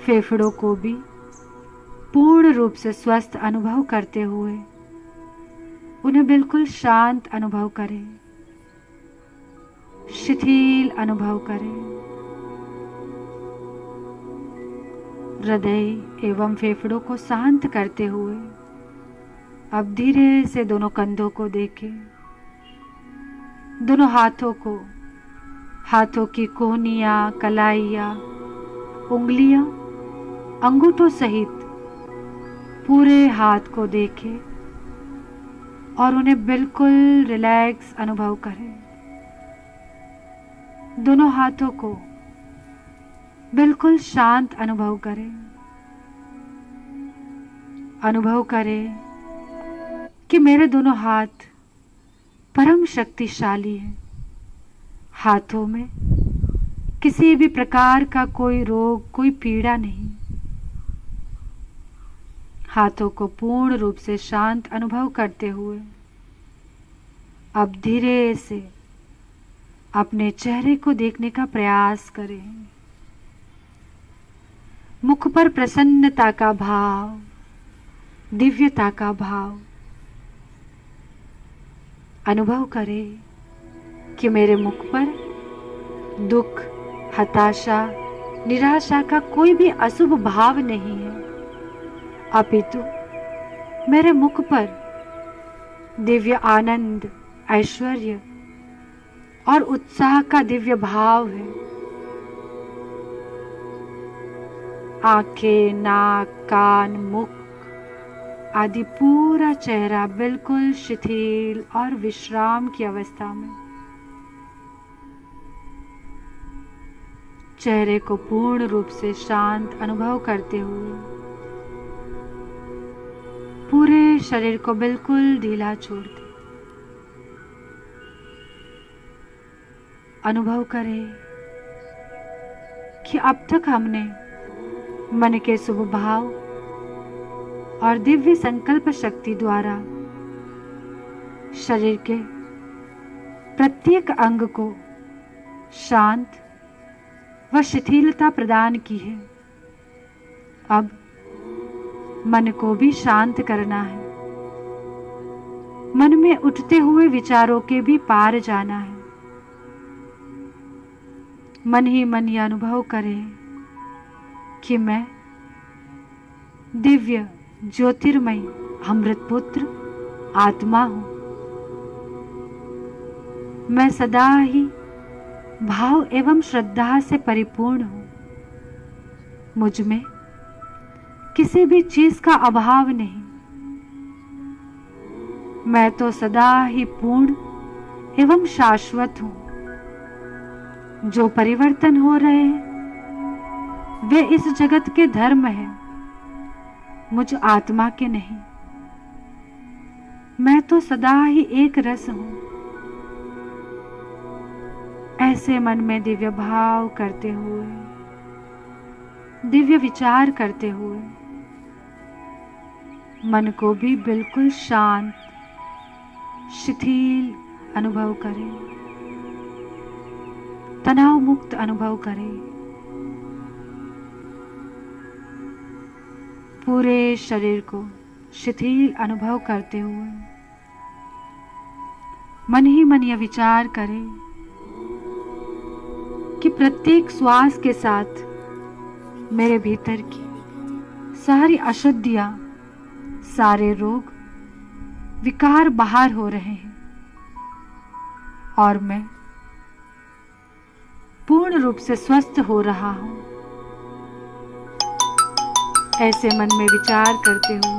C: फेफड़ों को भी पूर्ण रूप से स्वस्थ अनुभव करते हुए उन्हें बिल्कुल शांत अनुभव करें, शिथिल अनुभव करें। हृदय एवं फेफड़ों को शांत करते हुए अब धीरे से दोनों कंधों को देखें, दोनों हाथों को, हाथों की कोहनियां, कलाइयां, उंगलियां, अंगूठों सहित पूरे हाथ को देखें और उन्हें बिल्कुल रिलैक्स अनुभव करें। दोनों हाथों को बिल्कुल शांत अनुभव करें। अनुभव करें कि मेरे दोनों हाथ परम शक्तिशाली हैं। हाथों में किसी भी प्रकार का कोई रोग, कोई पीड़ा नहीं। हाथों को पूर्ण रूप से शांत अनुभव करते हुए अब धीरे से अपने चेहरे को देखने का प्रयास करें। मुख पर प्रसन्नता का भाव, दिव्यता का भाव अनुभव करें कि मेरे मुख पर दुख, हताशा, निराशा का कोई भी अशुभ भाव नहीं है, अपितु मेरे मुख पर दिव्य आनंद, ऐश्वर्य और उत्साह का दिव्य भाव है। आंखें, नाक, कान, मुख आदि पूरा चेहरा बिल्कुल शिथिल और विश्राम की अवस्था में। चेहरे को पूर्ण रूप से शांत अनुभव करते हुए पूरे शरीर को बिल्कुल ढीला छोड़ दें। अनुभव करें कि अब तक हमने मन के शुभ भाव और दिव्य संकल्प शक्ति द्वारा शरीर के प्रत्येक अंग को शांत व शिथिलता प्रदान की है। अब मन को भी शांत करना है। मन में उठते हुए विचारों के भी पार जाना है। मन ही मन यह अनुभव करें कि मैं दिव्य ज्योतिर्मय अमृत पुत्र आत्मा हूं। मैं सदा ही भाव एवं श्रद्धा से परिपूर्ण हूं। मुझ में किसी भी चीज का अभाव नहीं। मैं तो सदा ही पूर्ण एवं शाश्वत हूं। जो परिवर्तन हो रहे हैं वे इस जगत के धर्म हैं, मुझ आत्मा के नहीं। मैं तो सदा ही एक रस हूं। ऐसे मन में दिव्य भाव करते हुए, दिव्य विचार करते हुए मन को भी बिल्कुल शांत, शिथिल अनुभव करें, तनाव मुक्त अनुभव करें। पूरे शरीर को शिथिल अनुभव करते हुए मन ही मन यह विचार करें कि प्रत्येक श्वास के साथ मेरे भीतर की सारी अशुद्धियां, सारे रोग, विकार बाहर हो रहे हैं और मैं पूर्ण रूप से स्वस्थ हो रहा हूं। ऐसे मन में विचार करते हुए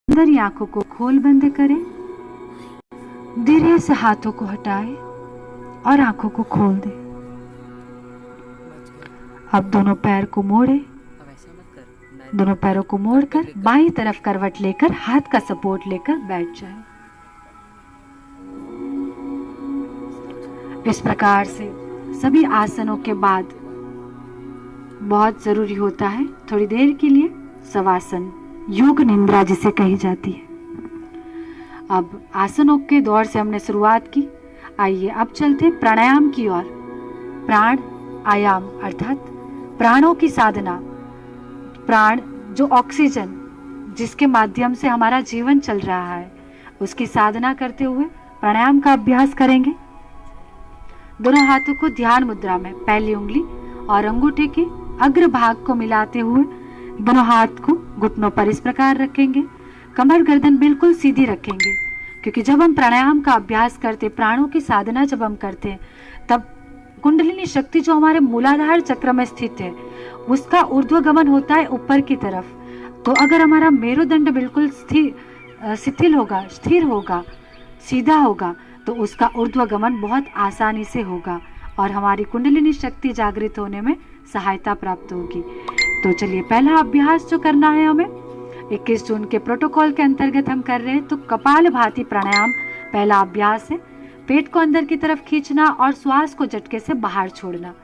C: अंदर ही आंखों को खोल बंद करें, धीरे से हाथों को हटाएं और आंखों को खोल दें। अब दोनों पैर को मोड़े, दोनों पैरों को मोड़कर बाईं तरफ करवट लेकर हाथ का सपोर्ट लेकर बैठ जाएं। इस प्रकार से सभी आसनों के बाद बहुत जरूरी होता है थोड़ी देर के लिए शवासन, योग निंद्रा जिसे कही जाती है। अब आसनों के दौर से हमने शुरुआत की। आइए अब चलते प्राणायाम की ओर। प्राण आयाम अर्थात प्राणों की साधना। प्राण जो ऑक्सीजन जिसके माध्यम से हमारा जीवन चल रहा है, उसकी साधना करते हुए प्राणायाम का अभ्यास करेंगे। दोनों हाथों को ध्यान मुद्रा में पहली उंगली और अंगूठे के अग्र भाग को मिलाते हुए दोनों हाथ को घुटनों पर इस प्रकार रखेंगे। कमर गर्दन बिल्कुल सीधी रखेंगे, क्योंकि जब हम प्राणायाम का अभ्यास करते, प्राणों की साधना जब हम करते हैं, तब कुंडलिनी शक्ति जो हमारे मूलाधार चक्र में स्थित है उसका ऊर्ध्वगमन होता है ऊपर की तरफ। तो अगर हमारा मेरुदंड बिल्कुल शिथिल होगा, स्थिर होगा, सीधा होगा, तो उसका ऊर्ध्वगमन बहुत आसानी से होगा और हमारी कुंडलिनी शक्ति जागृत होने में सहायता प्राप्त होगी। तो चलिए पहला अभ्यास जो करना है हमें, 21 जून के प्रोटोकॉल के अंतर्गत हम कर रहे हैं। तो कपालभाति प्राणायाम पहला अभ्यास है। पेट को अंदर की तरफ खींचना और श्वास को झटके से बाहर छोड़ना।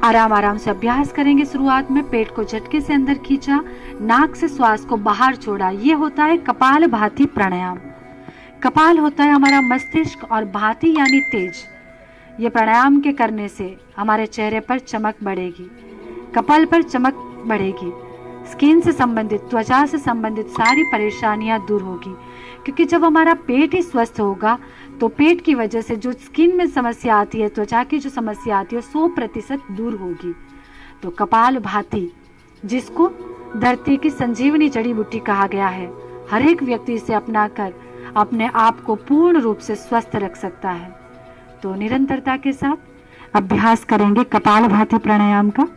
C: आराम आराम से अभ्यास करेंगे। शुरुआत में पेट को झटके से अंदर खींचा, नाक से श्वास को बाहर छोड़ा। ये होता है कपालभाति प्राणायाम। कपाल होता है हमारा मस्तिष्क और भाति यानी तेज। ये प्राणायाम के करने से हमारे चेहरे पर चमक बढ़ेगी, कपाल पर चमक बढ़ेगी, स्किन से संबंधित, त्वचा से संबंधित सारी परेशानियां दूर होगी। क्योंकि जब हमारा पेट ही स्वस्थ होगा तो पेट की वजह से जो स्किन में समस्या आती है, त्वचा की जो समस्या आती है, 100% दूर होगी। तो कपालभाति, जिसको धरती की संजीवनी जड़ी बूटी कहा गया है, हर एक व्यक्ति इसे अपनाकर अपने आप को पूर्ण रूप से स्वस्थ रख सकता है। तो निरंतरता के साथ अभ्यास करेंगे कपालभाति प्राणायाम का।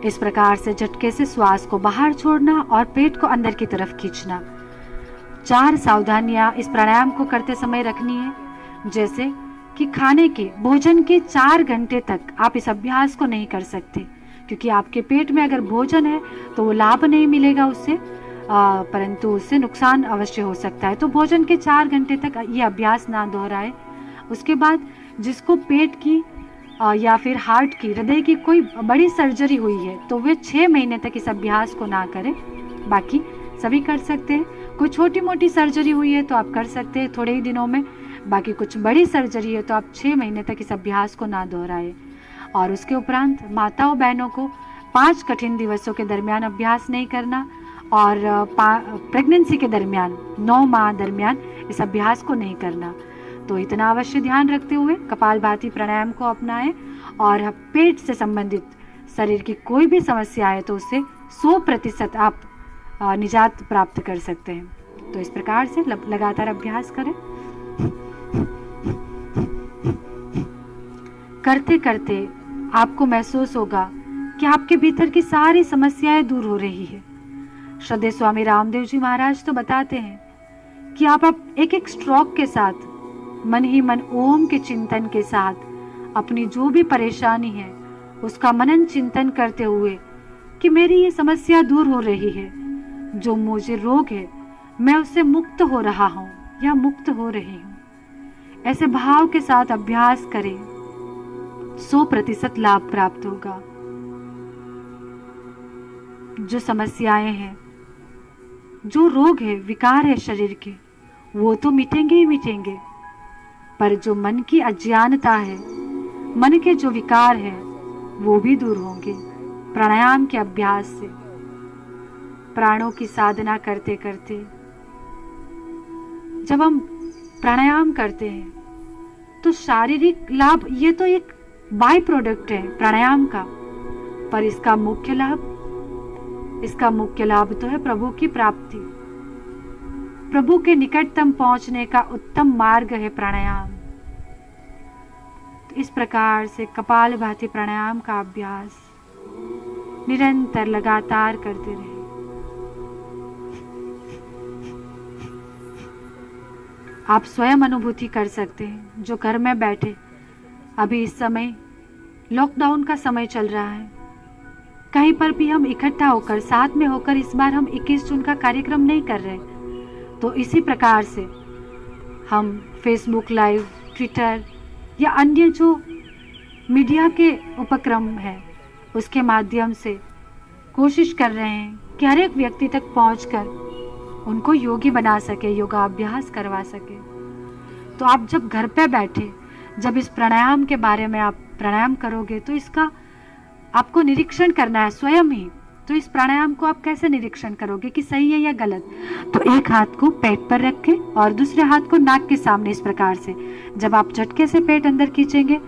C: इस प्रकार से झटके से श्वास को बाहर छोड़ना और पेट को अंदर की तरफ खींचना। 4 सावधानियां इस प्राणायाम को करते समय रखनी है, जैसे कि खाने के भोजन के 4 घंटे तक आप इस अभ्यास को नहीं कर सकते, क्योंकि आपके पेट में अगर भोजन है तो वो लाभ नहीं मिलेगा उससे, परंतु उससे नुकसान अवश्य हो सकता है। तो भोजन के 4 घंटे तक ये अभ्यास ना दोहराए। उसके बाद जिसको पेट की या फिर हार्ट की, हृदय की कोई बड़ी सर्जरी हुई है तो वे 6 महीने तक इस अभ्यास को ना करें। बाकी सभी कर सकते हैं। कोई छोटी मोटी सर्जरी हुई है तो आप कर सकते हैं थोड़े ही दिनों में। बाकी कुछ बड़ी सर्जरी है तो आप 6 महीने तक इस अभ्यास को ना दोहराएं। और उसके उपरांत माताओं बहनों को 5 कठिन दिवसों के दरमियान अभ्यास नहीं करना और प्रेगनेंसी के दरमियान 9 माह दरमियान इस अभ्यास को नहीं करना। तो इतना अवश्य ध्यान रखते हुए कपालभाति प्राणायाम को अपनाएं और पेट से संबंधित शरीर की कोई भी समस्या है तो उससे 100% आप निजात प्राप्त कर सकते हैं। तो इस प्रकार से लगातार अभ्यास करें। करते करते आपको महसूस होगा कि आपके भीतर की सारी समस्याएं दूर हो रही है। श्रद्धेय स्वामी रामदेव जी महाराज तो बताते हैं कि आप एक एक स्ट्रोक के साथ मन ही मन ओम के चिंतन के साथ अपनी जो भी परेशानी है उसका मनन चिंतन करते हुए कि मेरी ये समस्या दूर हो रही है, जो मुझे रोग है मैं उससे मुक्त हो रहा हूँ या मुक्त हो रही हूँ, ऐसे भाव के साथ अभ्यास करें। 100% लाभ प्राप्त होगा। जो समस्याएं हैं, जो रोग है, विकार है शरीर के, वो तो मिटेंगे ही मिटेंगे, पर जो मन की अज्ञानता है, मन के जो विकार है, वो भी दूर होंगे प्राणायाम के अभ्यास से। प्राणों की साधना करते करते जब हम प्राणायाम करते हैं तो शारीरिक लाभ, ये तो एक बाय प्रोडक्ट है प्राणायाम का, पर इसका मुख्य लाभ तो है प्रभु की प्राप्ति। प्रभु के निकटतम पहुंचने का उत्तम मार्ग है प्राणायाम। तो इस प्रकार से कपालभाति प्राणायाम का अभ्यास निरंतर लगातार करते रहे। आप स्वयं अनुभूति कर सकते हैं, जो घर में बैठे, अभी इस समय लॉकडाउन का समय चल रहा है, कहीं पर भी हम इकट्ठा होकर, साथ में होकर इस बार हम 21 जून का कार्यक्रम नहीं कर रहे। तो इसी प्रकार से हम फेसबुक लाइव, ट्विटर या अन्य जो मीडिया के उपक्रम है उसके माध्यम से कोशिश कर रहे हैं कि हर एक व्यक्ति तक पहुंचकर उनको योगी बना सके, योगाभ्यास करवा सके। तो आप जब घर पे बैठे, जब इस प्राणायाम के बारे में आप प्राणायाम करोगे तो इसका आपको निरीक्षण करना है स्वयं ही। तो इस प्राणायाम को आप कैसे निरीक्षण करोगे कि सही है या गलत? तो एक हाथ को पेट पर रखें और दूसरे हाथ को नाक के सामने, इस प्रकार से जब आप झटके से पेट अंदर खींचेंगे,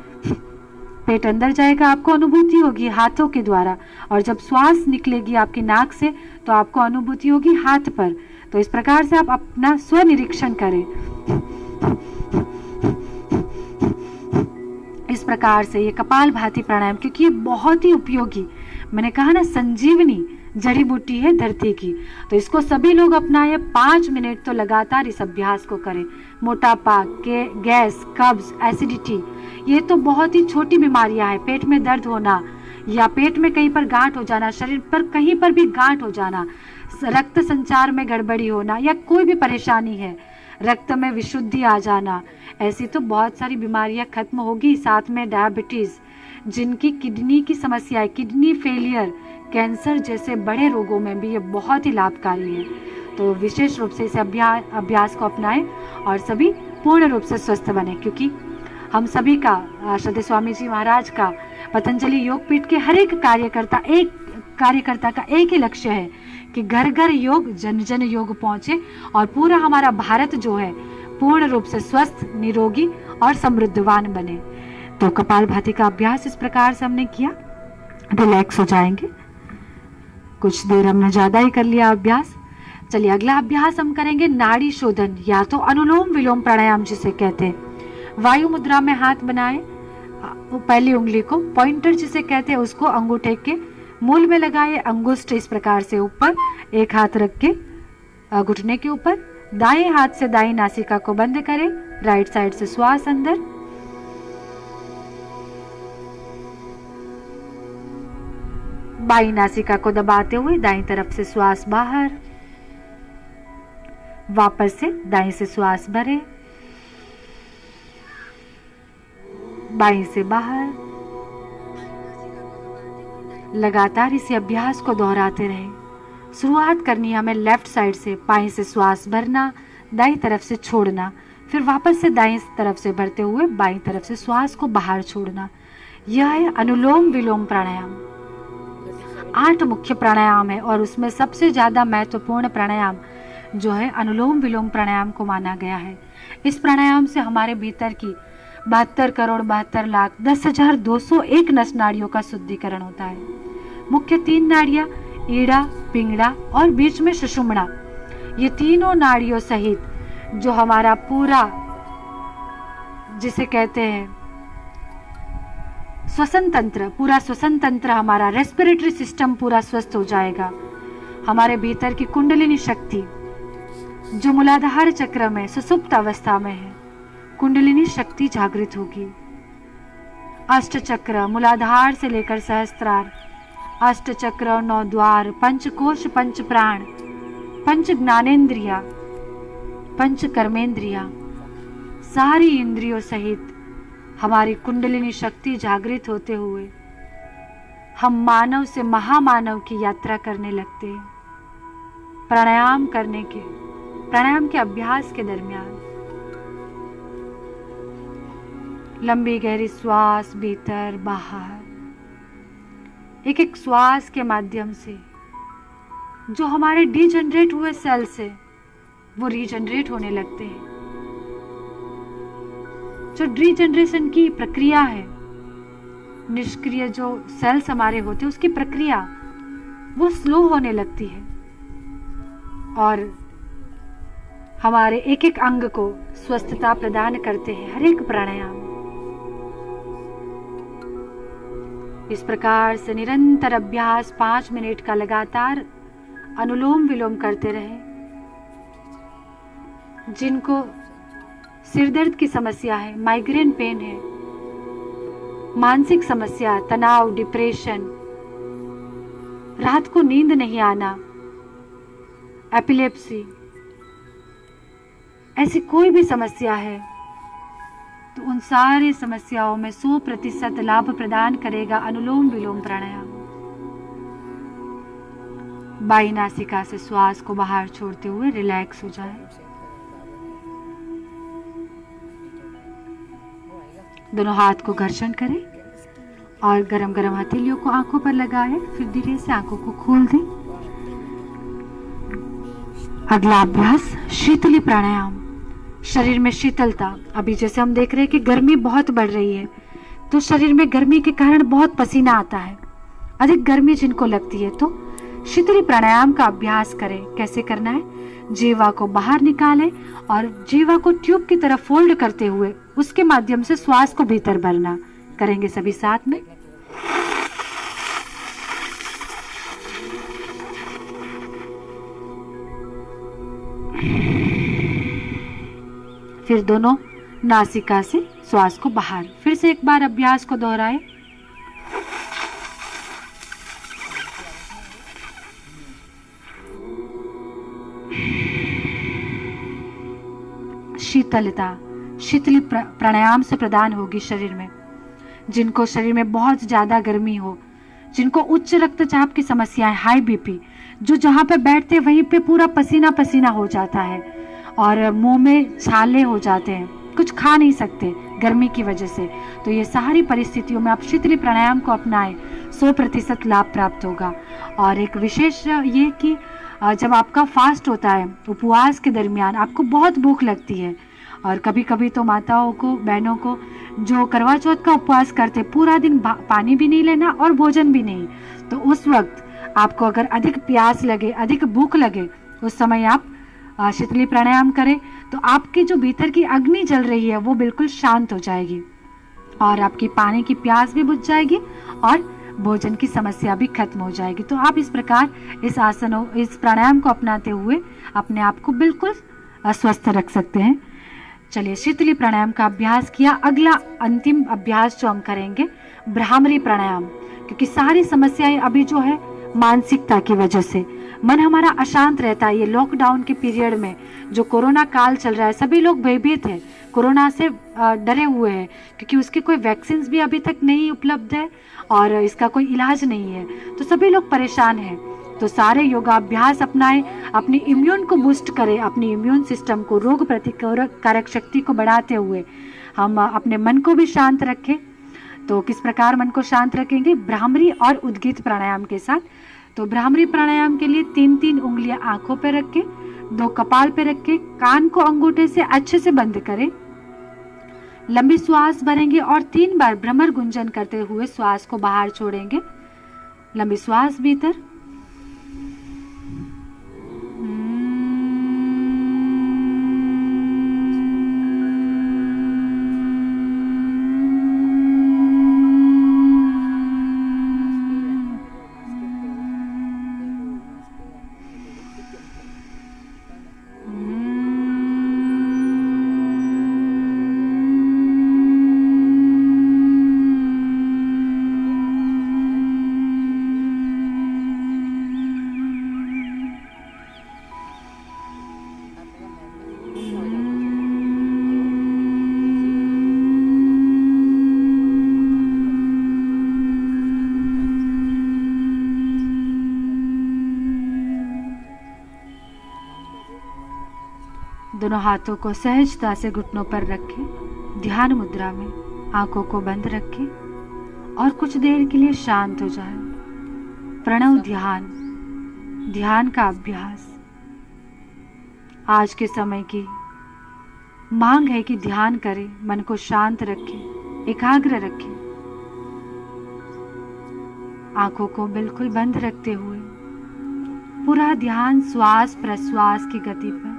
C: पेट अंदर जाएगा, आपको अनुभूति होगी हाथों के द्वारा, और जब श्वास निकलेगी आपकी नाक से तो आपको अनुभूति होगी हाथ पर। तो इस प्रकार से आप अपना स्वनिरीक्षण करें। इस प्रकार से ये कपालभाति प्राणायाम, क्योंकि ये बहुत ही उपयोगी, मैंने कहा ना, संजीवनी जड़ी बूटी है धरती की। तो इसको सभी लोग अपनाएं, 5 मिनट तो लगातार इस अभ्यास को करें। मोटापा, गैस, कब्ज, एसिडिटी, ये तो बहुत ही छोटी बीमारियां हैं। पेट में दर्द होना या पेट में कहीं पर गांठ हो जाना, शरीर पर कहीं पर भी गांठ हो जाना, रक्त संचार में गड़बड़ी होना या कोई भी परेशानी है, रक्त में विशुद्धि आ जाना, ऐसी तो बहुत सारी बीमारियां खत्म होगी। साथ में डायबिटीज, जिनकी किडनी की समस्या है, किडनी फेलियर, कैंसर जैसे बड़े रोगों में भी ये बहुत ही लाभकारी है। तो विशेष रूप से इस अभ्यास को अपनाएं और सभी पूर्ण रूप से स्वस्थ बने, क्योंकि हम सभी का, श्रद्धेय स्वामी जी महाराज का, पतंजलि योगपीठ के हर एक कार्यकर्ता का एक ही लक्ष्य है कि घर घर योग, जन जन योग पहुंचे और पूरा हमारा भारत जो है पूर्ण रूप से स्वस्थ, निरोगी और समृद्धवान बने। तो कपालभाति का अभ्यास इस प्रकार से हमने किया, रिलैक्स हो जाएंगे। कुछ देर हमने ज्यादा ही कर लिया अभ्यास। चलिए अगला अभ्यास हम करेंगे नाड़ी शोधन, या तो अनुलोम विलोम प्राणायाम जिसे कहते हैं। वायु मुद्रा में हाथ बनाएं, पहली उंगली को, पॉइंटर जिसे कहते हैं उसको अंगूठे के मूल में लगाए, अंगुष्ठ इस प्रकार से ऊपर, एक हाथ रख के घुटने के ऊपर, दाएं हाथ से दाएं नासिका को बंद करें, राइट साइड से श्वास अंदर, बाईं नासिका को दबाते हुए दाईं तरफ से श्वास बाहर, वापस से दाईं से श्वास भरे, बाईं से बाहर। लगातार इसी अभ्यास को दोहराते रहें। शुरुआत करनी है हमें लेफ्ट साइड से, बाईं से श्वास भरना, दाईं तरफ से छोड़ना, फिर वापस से दाईं तरफ से भरते हुए बाईं तरफ से श्वास को बाहर छोड़ना। यह है अनुलोम विलोम प्राणायाम। 8 मुख्य प्राणायाम है और उसमें सबसे ज्यादा महत्वपूर्ण प्राणायाम जो है अनुलोम विलोम प्राणायाम को माना गया है। इस प्राणायाम से हमारे भीतर की 72 करोड़ 72 लाख 10,201 नस नाड़ियों का शुद्धिकरण होता है। मुख्य 3 नाड़ियां, ईड़ा, पिंगड़ा और बीच में सुषुम्ना, ये तीनों नाड़ियों सहित जो हमारा पूरा, जिसे कहते हैं श्वसन तंत्र, पूरा श्वसन तंत्र, हमारा रेस्पिरेटरी सिस्टम पूरा स्वस्थ हो जाएगा। हमारे भीतर की कुंडलिनी शक्ति जो मूलाधार चक्र में सुसुप्त अवस्था में है, कुंडलिनी शक्ति जागृत होगी। अष्ट चक्र मूलाधार से लेकर सहस्त्रार, अष्ट चक्र, 9 द्वार, पंचकोश, पंच प्राण, पंच ज्ञानेन्द्रिया, पंच कर्मेंद्रिया, सारी इंद्रियों सहित हमारी कुंडलिनी शक्ति जागृत होते हुए हम मानव से महामानव की यात्रा करने लगते हैं। प्राणायाम के अभ्यास के दरमियान लंबी गहरी श्वास भीतर बाहर, एक एक श्वास के माध्यम से जो हमारे डीजनरेट हुए सेल्स है वो रीजनरेट होने लगते हैं। जो रीजनरेशन की प्रक्रिया है, निष्क्रिय जो सेल्स हमारे होते हैं उसकी प्रक्रिया वो स्लो होने लगती है और हमारे एक एक अंग को स्वस्थता प्रदान करते हैं हर एक प्राणायाम। इस प्रकार से निरंतर अभ्यास 5 मिनट का लगातार अनुलोम विलोम करते रहें। जिनको सिर दर्द की समस्या है, माइग्रेन पेन है, मानसिक समस्या, तनाव, डिप्रेशन, रात को नींद नहीं आना, एपिलेप्सी, ऐसी कोई भी समस्या है तो उन सारी समस्याओं में 100% लाभ प्रदान करेगा अनुलोम विलोम प्राणायाम। बाईं नासिका से श्वास को बाहर छोड़ते हुए रिलैक्स हो जाए। दोनों हाथ को घर्षण करें और गरम गरम हथेलियों को आंखों पर लगाएं, फिर धीरे से आंखों को खोल दें। अगला अभ्यास शीतली प्राणायाम। शरीर में शीतलता, अभी जैसे हम देख रहे हैं कि गर्मी बहुत बढ़ रही है तो शरीर में गर्मी के कारण बहुत पसीना आता है, अधिक गर्मी जिनको लगती है तो शीतली प्राणायाम का अभ्यास करें। कैसे करना है? जीवा को बाहर निकालें और जीवा को ट्यूब की तरफ फोल्ड करते हुए उसके माध्यम से श्वास को भीतर भरना। करेंगे सभी साथ में। फिर दोनों नासिका से श्वास को बाहर। फिर से एक बार अभ्यास को दोहराएं। शीतलता शीतली प्राणायाम से प्रदान होगी शरीर में। जिनको शरीर में बहुत ज़्यादा गर्मी हो, जिनको उच्च रक्तचाप की समस्या है, हाई बीपी, जो जहाँ पे बैठते हैं वहीं पे पूरा पसीना पसीना हो जाता है और मुंह में छाले हो जाते हैं, कुछ खा नहीं सकते गर्मी की वजह से, तो ये सारी परिस्थितियों में आप शीतली प्राणायाम को अपनाएं, 100% लाभ प्राप्त होगा। और एक विशेष ये कि जब आपका फास्ट होता है, उपवास के दरमियान आपको बहुत भूख लगती है, और कभी कभी तो माताओं को, बहनों को जो करवा चौथ का उपवास करते, पूरा दिन पानी भी नहीं लेना और भोजन भी नहीं, तो उस वक्त आपको अगर अधिक प्यास लगे, अधिक भूख लगे, उस समय आप शीतली प्राणायाम करें तो आपकी जो भीतर की अग्नि जल रही है वो बिल्कुल शांत हो जाएगी और आपकी पानी की प्यास भी बुझ जाएगी और भोजन की समस्या भी खत्म हो जाएगी। तो आप इस प्रकार इस प्राणायाम को अपनाते हुए अपने आप को बिल्कुल स्वस्थ रख सकते हैं। चलिए, शीतली प्राणायाम का अभ्यास किया। अगला अंतिम अभ्यास जो हम करेंगे, भ्रामरी प्राणायाम, क्योंकि सारी समस्याएं अभी जो है मानसिकता की वजह से मन हमारा अशांत रहता है। ये लॉकडाउन के पीरियड में जो कोरोना काल चल रहा है, सभी लोग भयभीत हैं, कोरोना से डरे हुए हैं, क्योंकि उसकी कोई वैक्सीन भी अभी तक नहीं उपलब्ध है और इसका कोई इलाज नहीं है, तो सभी लोग परेशान हैं। तो सारे योगाभ्यास अपनाएं, अपनी इम्यून को बूस्ट करें, अपनी इम्यून सिस्टम को, रोग प्रतिकारक शक्ति को बढ़ाते हुए हम अपने मन को भी शांत रखें। तो किस प्रकार मन को शांत रखेंगे? भ्रामरी और उद्गीत प्राणायाम के साथ। तो भ्रामरी प्राणायाम के लिए 3-3 उंगलियां आंखों पर रख के, 2 कपाल पे रख के, कान को अंगूठे से अच्छे से बंद करें, लंबी श्वास भरेंगे और 3 बार भ्रमर गुंजन करते हुए श्वास को बाहर छोड़ेंगे। लंबी श्वास भीतर, दोनों हाथों को सहजता से घुटनों पर रखें, ध्यान मुद्रा में आंखों को बंद रखें और कुछ देर के लिए शांत हो जाएं। प्रणव ध्यान, ध्यान का अभ्यास आज के समय की मांग है कि ध्यान करें, मन को शांत रखें, एकाग्र रखें। आंखों को बिल्कुल बंद रखते हुए पूरा ध्यान श्वास प्रश्वास की गति पर,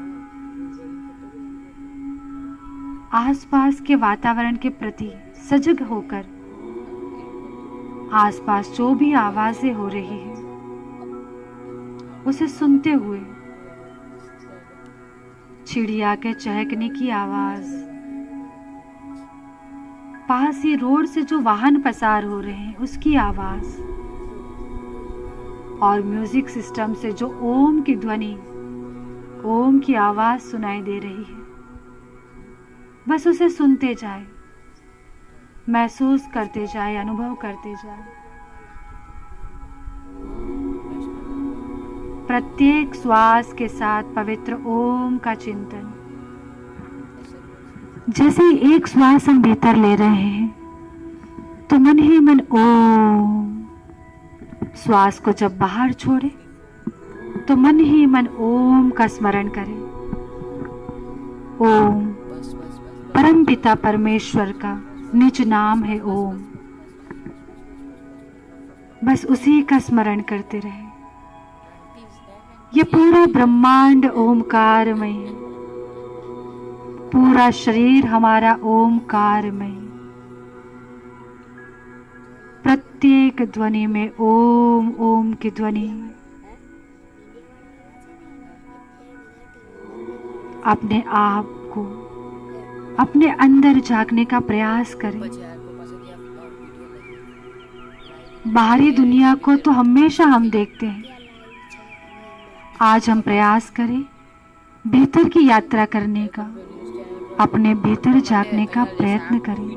C: आसपास के वातावरण के प्रति सजग होकर आसपास जो भी आवाजें हो रही है उसे सुनते हुए, चिड़िया के चहकने की आवाज, पास ही रोड से जो वाहन पसार हो रहे हैं उसकी आवाज और म्यूजिक सिस्टम से जो ओम की ध्वनि, ओम की आवाज सुनाई दे रही है, बस उसे सुनते जाए, महसूस करते जाए, अनुभव करते जाए। प्रत्येक श्वास के साथ पवित्र ओम का चिंतन। जैसे ही एक श्वास हम भीतर ले रहे हैं तो मन ही मन ओम, श्वास को जब बाहर छोड़े तो मन ही मन ओम का स्मरण करें। ओम परम पिता परमेश्वर का निज नाम है ओम, बस उसी का स्मरण करते रहे। ये पूरा ब्रह्मांड ओमकारमय है, पूरा शरीर हमारा ओमकारमय। प्रत्येक ध्वनि में ओम ओम की ध्वनि। अपने आप को अपने अंदर झांकने का प्रयास करें। बाहरी दुनिया को तो हमेशा हम देखते हैं। आज हम प्रयास करें भीतर की यात्रा करने का, अपने भीतर झांकने का प्रयत्न करें।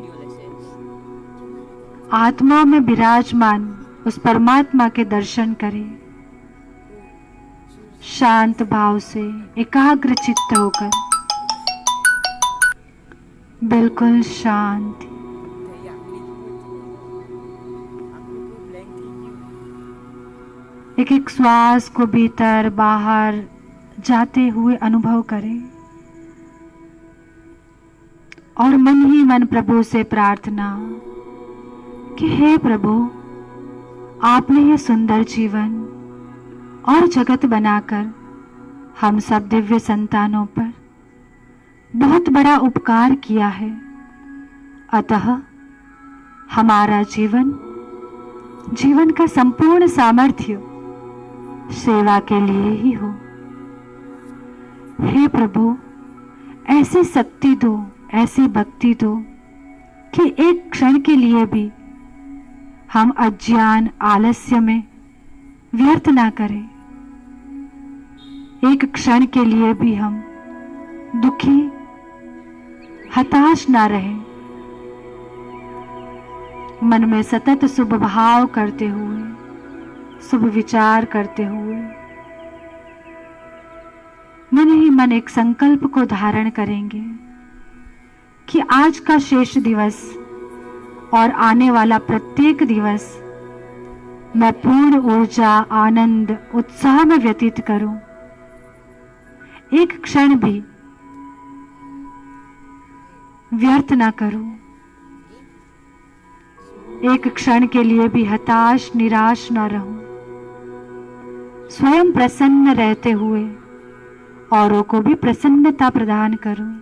C: आत्मा में विराजमान उस परमात्मा के दर्शन करें। शांत भाव से एकाग्र चित्त होकर, बिल्कुल शांत। एक एक श्वास को भीतर बाहर जाते हुए अनुभव करें और मन ही मन प्रभु से प्रार्थना कि हे प्रभु, आपने ये सुंदर जीवन और जगत बनाकर हम सब दिव्य संतानों पर बहुत बड़ा उपकार किया है। अतः हमारा जीवन का संपूर्ण सामर्थ्य सेवा के लिए ही हो। हे प्रभु, ऐसी शक्ति दो, ऐसी भक्ति दो कि एक क्षण के लिए भी हम अज्ञान आलस्य में व्यर्थ ना करें। एक क्षण के लिए भी हम दुखी हताश ना रहें। मन में सतत शुभ भाव करते हुए, शुभ विचार करते हुए मन ही मन एक संकल्प को धारण करेंगे कि आज का शेष दिवस और आने वाला प्रत्येक दिवस मैं पूर्ण ऊर्जा, आनंद, उत्साह में व्यतीत करूं। एक क्षण भी व्यर्थ ना करूं। एक क्षण के लिए भी हताश, निराश ना रहूं। स्वयं प्रसन्न रहते हुए औरों को भी प्रसन्नता प्रदान करूं।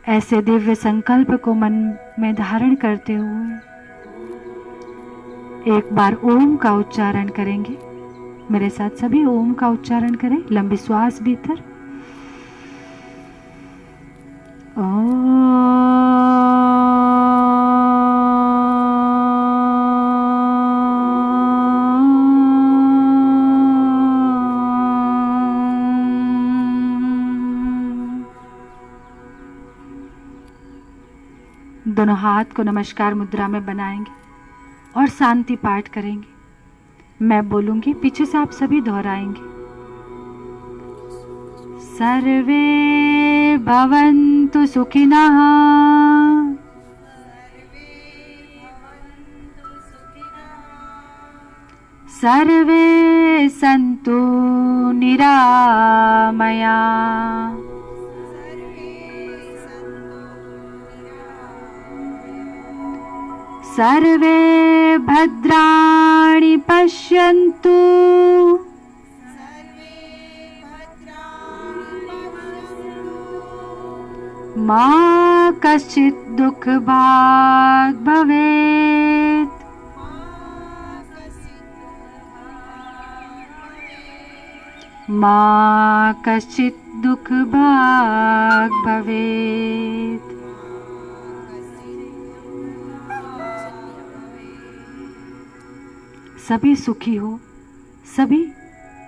C: ऐसे दिव्य संकल्प को मन में धारण करते हुए एक बार ओम का उच्चारण करेंगे। मेरे साथ सभी ओम का उच्चारण करें। लंबी श्वास भीतर। दोनों हाथ को नमस्कार मुद्रा में बनाएंगे और शांति पाठ करेंगे। मैं बोलूंगी, पीछे से आप सभी दोहराएंगे। सर्वे भवन्तु सुखिनः, सर्वे सन्तु निरामया, सर्वे भद्राणि पश्यन्तु, मा कश्चित् दुःखभाग् भवेत्। मा कश्चित् दुःखभाग् भवेत्। सभी सुखी हो, सभी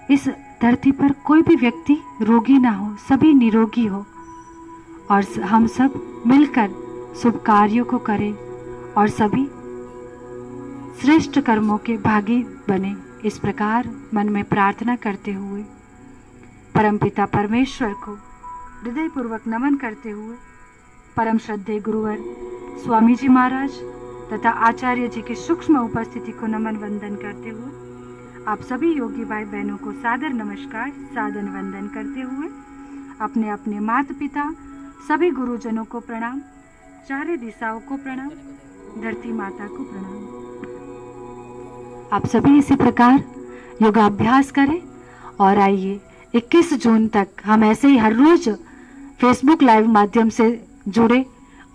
C: इस धरती पर कोई भी व्यक्ति रोगी ना हो, सभी निरोगी हो और हम सब मिलकर शुभ कार्यों को करें और सभी श्रेष्ठ कर्मों के भागी बने। इस प्रकार मन में प्रार्थना करते हुए परमपिता परमेश्वर को हृदयपूर्वक नमन करते हुए परम श्रद्धेय गुरुवर स्वामी जी महाराज तथा आचार्य जी की सूक्ष्म उपस्थिति को नमन वंदन करते हुए आप सभी योगी भाई बहनों को सादर नमस्कार, सादर वंदन करते हुए अपने अपने माता पिता सभी गुरुजनों को प्रणाम, चारों दिशाओं को प्रणाम, धरती माता को प्रणाम। आप सभी इसी प्रकार योगाभ्यास करें और आइए 21 जून तक हम ऐसे ही हर रोज फेसबुक लाइव माध्यम से जुड़े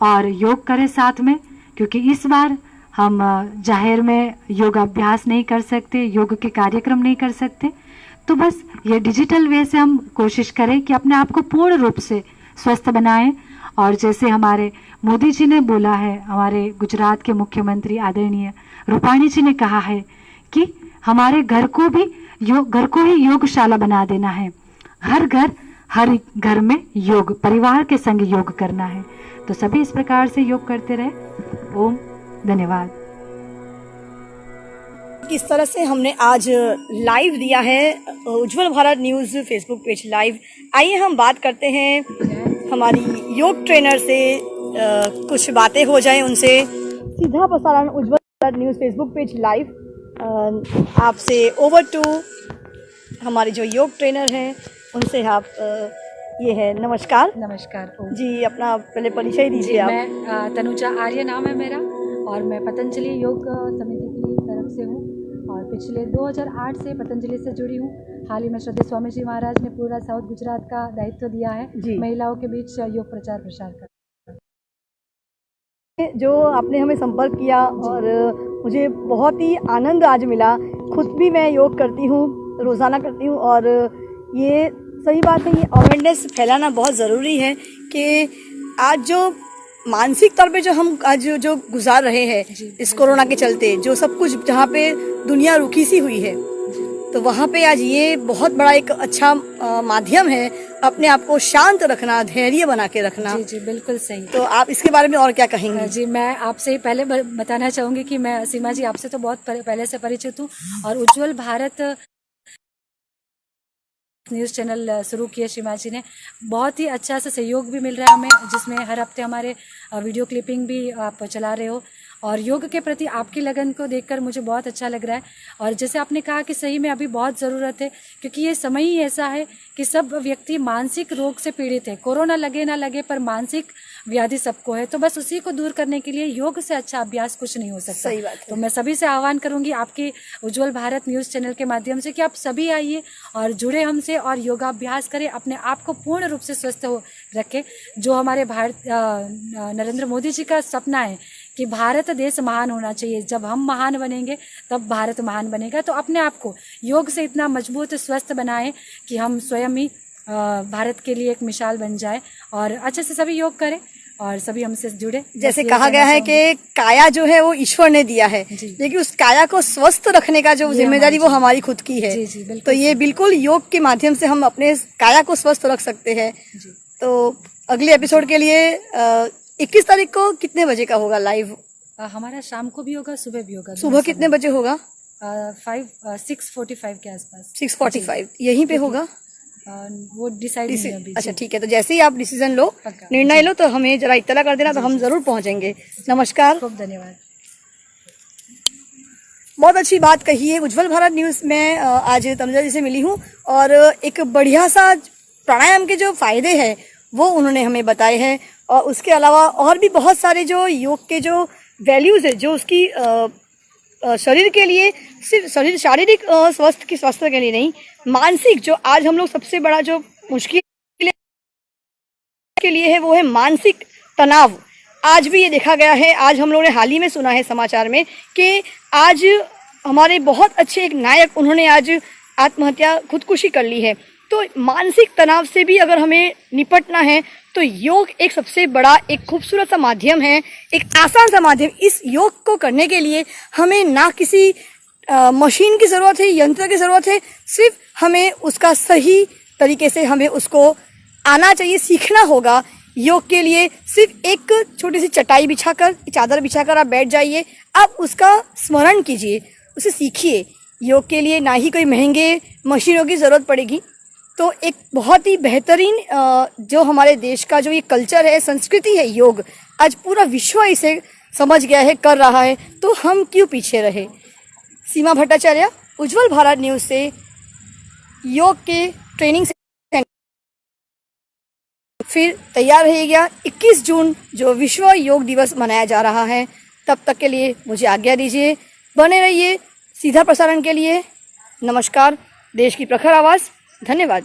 C: और योग करें साथ में, क्योंकि इस बार हम जाहिर में योगाभ्यास नहीं कर सकते, योग के कार्यक्रम नहीं कर सकते, तो बस ये डिजिटल वे से हम कोशिश करें कि अपने आप को पूर्ण रूप से स्वस्थ बनाएं। और जैसे हमारे मोदी जी ने बोला है, हमारे गुजरात के मुख्यमंत्री आदरणीय रूपाणी जी ने कहा है कि हमारे घर को ही योगशाला बना देना है। हर घर में योग, परिवार के संग योग करना है। तो सभी इस प्रकार से योग करते रहे। ओम, धन्यवाद।
B: किस तरह से हमने आज लाइव दिया है Ujjwal Bharat news Facebook page live. आइए हम बात करते हैं हमारी योग ट्रेनर से, कुछ बातें हो जाएं उनसे। सीधा प्रसारण Ujjwal Bharat news Facebook page live आपसे ओवर टू हमारे जो योग ट्रेनर हैं उनसे आप ये है। नमस्कार।
C: नमस्कार
B: जी, अपना पहले परिचय दीजिए आप।
C: मैं तनुजा आर्य नाम है मेरा, और मैं पतंजलि योग समिति की तरफ से हूँ और पिछले 2008 से पतंजलि से जुड़ी हूँ। हाल ही में श्रद्धेय स्वामी जी महाराज ने पूरा साउथ गुजरात का दायित्व दिया है महिलाओं के बीच योग प्रचार प्रसार का।
B: जो आपने हमें संपर्क किया और मुझे बहुत ही आनंद आज मिला। खुद भी मैं योग करती हूँ, रोज़ाना करती हूँ, और ये सही बात है, ये अवेयरनेस फैलाना बहुत ज़रूरी है कि आज जो मानसिक तौर पे जो हम आज जो गुजार रहे हैं इस कोरोना के चलते, जो सब कुछ जहाँ पे दुनिया रुकी सी हुई है, तो वहाँ पे आज ये बहुत बड़ा एक अच्छा माध्यम है अपने आप को शांत रखना, धैर्य बना के रखना।
C: जी जी, बिल्कुल सही।
B: तो आप इसके बारे में और क्या कहेंगे?
C: जी, मैं आपसे ही पहले बताना चाहूँगी कि मैं सीमा जी आपसे तो बहुत पहले से परिचित हूँ, और उज्जवल भारत न्यूज़ चैनल शुरू किया सीमा जी ने, बहुत ही अच्छा सा सहयोग भी मिल रहा है हमें, जिसमें हर हफ्ते हमारे वीडियो क्लिपिंग भी आप चला रहे हो, और योग के प्रति आपकी लगन को देखकर मुझे बहुत अच्छा लग रहा है। और जैसे आपने कहा कि सही में अभी बहुत ज़रूरत है, क्योंकि ये समय ही ऐसा है कि सब व्यक्ति मानसिक रोग से पीड़ित है। कोरोना लगे ना लगे, पर मानसिक व्याधि सबको है, तो बस उसी को दूर करने के लिए योग से अच्छा अभ्यास कुछ नहीं हो सकता।
B: सही बात है।
C: तो मैं सभी से आह्वान करूंगी आपके उज्जवल भारत न्यूज़ चैनल के माध्यम से कि आप सभी आइए और जुड़े हमसे और योगाभ्यास करें, अपने आप को पूर्ण रूप से स्वस्थ हो रखें। जो हमारे नरेंद्र मोदी जी का सपना है कि भारत देश महान होना चाहिए, जब हम महान बनेंगे तब भारत महान बनेगा। तो अपने आप को योग से इतना मजबूत स्वस्थ बनाएं कि हम स्वयं ही भारत के लिए एक मिसाल बन जाए, और अच्छे से सभी योग करें और सभी हमसे जुड़े।
B: जैसे कहा गया है कि काया जो है वो ईश्वर ने दिया है, लेकिन उस काया को स्वस्थ रखने का जो जिम्मेदारी वो हमारी खुद की है।
C: जी जी,
B: तो ये बिल्कुल योग के माध्यम से हम अपने काया को स्वस्थ रख सकते हैं। तो अगले एपिसोड के लिए 21 तारीख को कितने बजे का होगा लाइव?
C: हमारा शाम को भी होगा, सुबह भी होगा।
B: सुबह कितने बजे होगा?
C: 6:45 के आसपास।
B: 6:45 यहीं पे होगा?
C: वो डिसाइड नहीं है अभी।
B: अच्छा, ठीक है। तो जैसे ही आप डिसीजन लो, निर्णय लो, तो हमें जरा इत्तला कर देना, तो हम जरूर पहुंचेंगे। नमस्कार,
C: खूब धन्यवाद।
B: बहुत अच्छी बात कही है। उज्जवल भारत न्यूज़ में आज तनुजा जी से मिली हूँ, और एक बढ़िया सा प्राणायाम के जो फायदे हैं वो उन्होंने हमें बताए हैं, और उसके अलावा और भी बहुत सारे जो योग के जो वैल्यूज़ है, जो उसकी शरीर के लिए, सिर्फ शारीरिक स्वास्थ्य के लिए नहीं, मानसिक, जो आज हम लोग सबसे बड़ा जो मुश्किल के लिए है वो है मानसिक तनाव। आज भी ये देखा गया है, आज हम लोगों ने हाल ही में सुना है समाचार में कि आज हमारे बहुत अच्छे एक नायक, उन्होंने आज आत्महत्या, खुदकुशी कर ली है। तो मानसिक तनाव से भी अगर हमें निपटना है तो योग एक सबसे बड़ा, एक खूबसूरत सा माध्यम है, एक आसान सा माध्यम। इस योग को करने के लिए हमें ना किसी मशीन की ज़रूरत है, यंत्र की ज़रूरत है, सिर्फ हमें उसका सही तरीके से हमें उसको आना चाहिए, सीखना होगा। योग के लिए सिर्फ एक छोटी सी चटाई बिछाकर, चादर बिछाकर आप बैठ जाइए, आप उसका स्मरण कीजिए, उसे सीखिए। योग के लिए ना ही कोई महंगे मशीनों की ज़रूरत पड़ेगी। तो एक बहुत ही बेहतरीन जो हमारे देश का जो ये कल्चर है, संस्कृति है योग, आज पूरा विश्व इसे समझ गया है, कर रहा है, तो हम क्यों पीछे रहे। सीमा भट्टाचार्य, उज्जवल भारत न्यूज़ से योग के ट्रेनिंग से फिर तैयार रहिएगा। 21 जून जो विश्व योग दिवस मनाया जा रहा है, तब तक के लिए मुझे आज्ञा दीजिए। बने रहिए सीधा प्रसारण के लिए। नमस्कार। देश की प्रखर आवाज़, धन्यवाद।